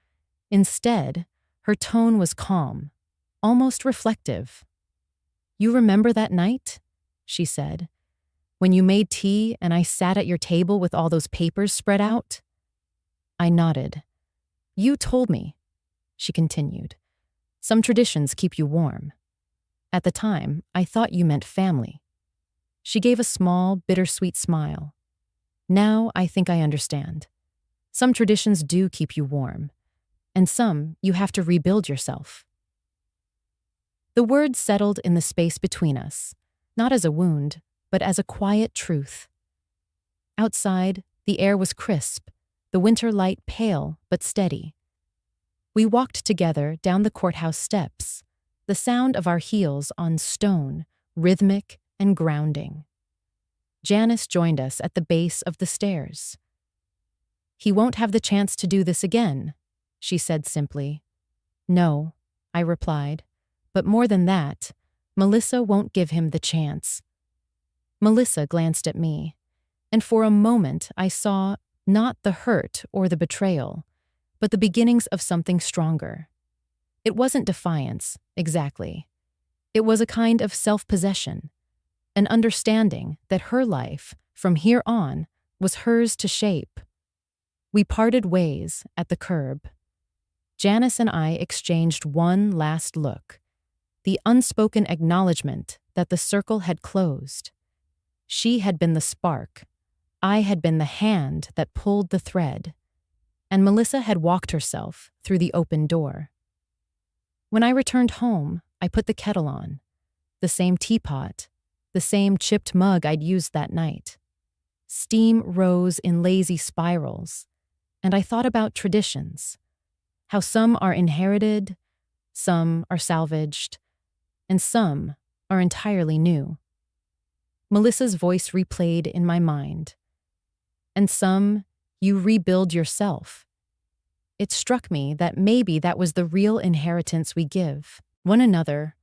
Instead, her tone was calm, almost reflective. "You remember that night?" she said. "When you made tea and I sat at your table with all those papers spread out?" I nodded. "You told me," she continued. "Some traditions keep you warm. At the time, I thought you meant family." She gave a small, bittersweet smile. "Now I think I understand. Some traditions do keep you warm, and some you have to rebuild yourself." The words settled in the space between us, not as a wound, but as a quiet truth. Outside, the air was crisp, the winter light pale but steady. We walked together down the courthouse steps, the sound of our heels on stone, rhythmic and grounding. Janice joined us at the base of the stairs. "He won't have the chance to do this again," she said simply. "No," I replied, "but more than that, Melissa won't give him the chance." Melissa glanced at me, and for a moment I saw not the hurt or the betrayal, but the beginnings of something stronger. It wasn't defiance, exactly. It was a kind of self-possession, an understanding that her life, from here on, was hers to shape. We parted ways at the curb. Janice and I exchanged one last look, the unspoken acknowledgement that the circle had closed. She had been the spark, I had been the hand that pulled the thread, and Melissa had walked herself through the open door. When I returned home, I put the kettle on, the same teapot, the same chipped mug I'd used that night. Steam rose in lazy spirals, and I thought about traditions, how some are inherited, some are salvaged, and some are entirely new. Melissa's voice replayed in my mind. And some you rebuild yourself. It struck me that maybe that was the real inheritance we give one another,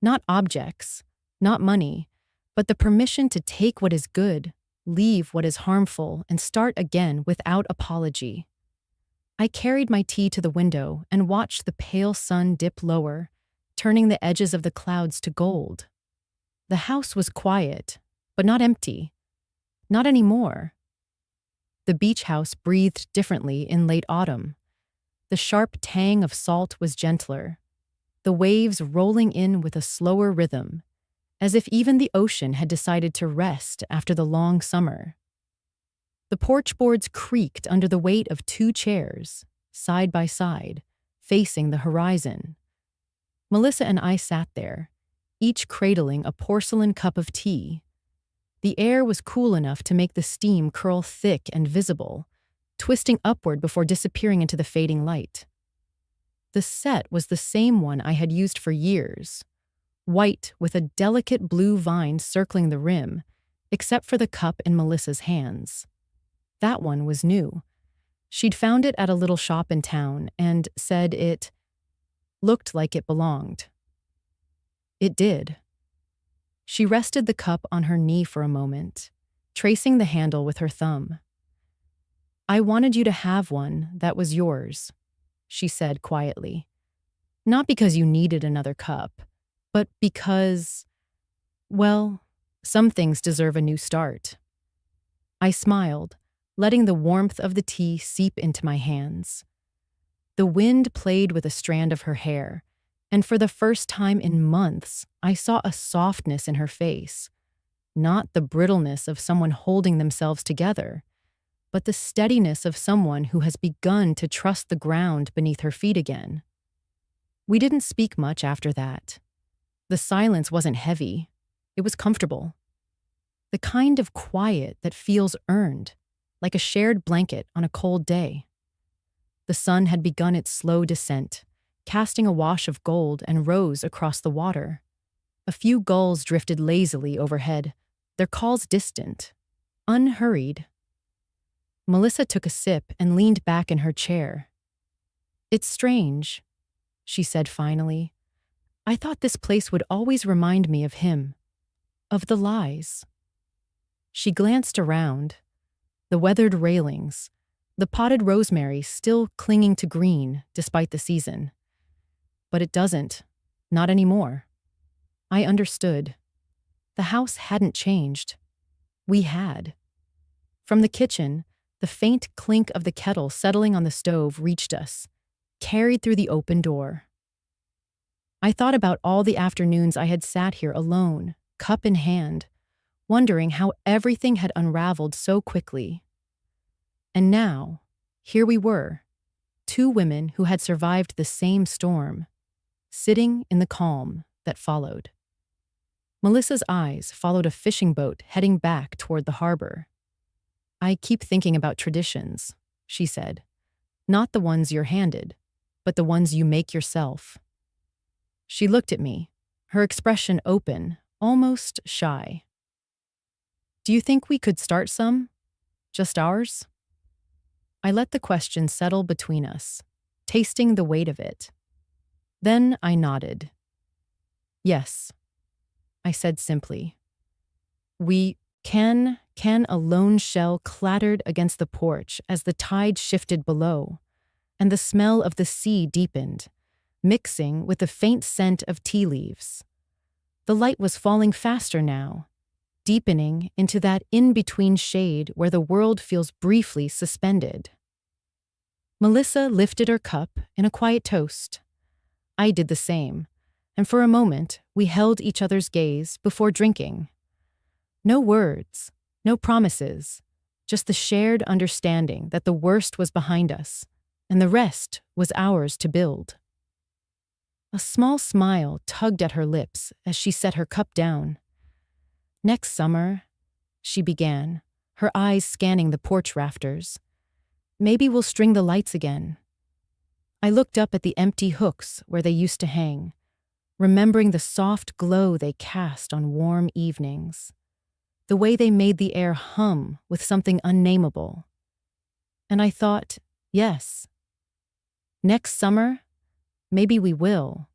not objects, not money, but the permission to take what is good, leave what is harmful, and start again without apology. I carried my tea to the window and watched the pale sun dip lower, turning the edges of the clouds to gold. The house was quiet, but not empty. Not anymore. The beach house breathed differently in late autumn. The sharp tang of salt was gentler, the waves rolling in with a slower rhythm, as if even the ocean had decided to rest after the long summer. The porch boards creaked under the weight of two chairs, side by side, facing the horizon. Melissa and I sat there, each cradling a porcelain cup of tea. The air was cool enough to make the steam curl thick and visible, twisting upward before disappearing into the fading light. The set was the same one I had used for years, white with a delicate blue vine circling the rim, except for the cup in Melissa's hands. That one was new. She'd found it at a little shop in town and said it looked like it belonged. It did. She rested the cup on her knee for a moment, tracing the handle with her thumb. "I wanted you to have one that was yours," she said quietly. Not because you needed another cup, but because, well, some things deserve a new start. I smiled, letting the warmth of the tea seep into my hands. The wind played with a strand of her hair, and for the first time in months, I saw a softness in her face, not the brittleness of someone holding themselves together, but the steadiness of someone who has begun to trust the ground beneath her feet again. We didn't speak much after that. The silence wasn't heavy, it was comfortable. The kind of quiet that feels earned, like a shared blanket on a cold day. The sun had begun its slow descent, casting a wash of gold and rose across the water. A few gulls drifted lazily overhead, their calls distant, unhurried. Melissa took a sip and leaned back in her chair. "It's strange," she said finally. "I thought this place would always remind me of him, of the lies." She glanced around, the weathered railings, the potted rosemary still clinging to green despite the season. But it doesn't, not anymore. I understood. The house hadn't changed. We had. From the kitchen, the faint clink of the kettle settling on the stove reached us, carried through the open door. I thought about all the afternoons I had sat here alone, cup in hand, wondering how everything had unraveled so quickly. And now, here we were, two women who had survived the same storm, sitting in the calm that followed. Melissa's eyes followed a fishing boat heading back toward the harbor. "I keep thinking about traditions," she said. "Not the ones you're handed, but the ones you make yourself." She looked at me, her expression open, almost shy. "Do you think we could start some? Just ours?" I let the question settle between us, tasting the weight of it. Then I nodded. "Yes," I said simply. "We can." A lone shell clattered against the porch as the tide shifted below, and the smell of the sea deepened, mixing with the faint scent of tea leaves. The light was falling faster now, deepening into that in-between shade where the world feels briefly suspended. Melissa lifted her cup in a quiet toast. I did the same, and for a moment we held each other's gaze before drinking. No words, no promises, just the shared understanding that the worst was behind us, and the rest was ours to build. A small smile tugged at her lips as she set her cup down. "Next summer," she began, her eyes scanning the porch rafters, "maybe we'll string the lights again." I looked up at the empty hooks where they used to hang, remembering the soft glow they cast on warm evenings, the way they made the air hum with something unnameable. And I thought, yes, next summer, maybe we will.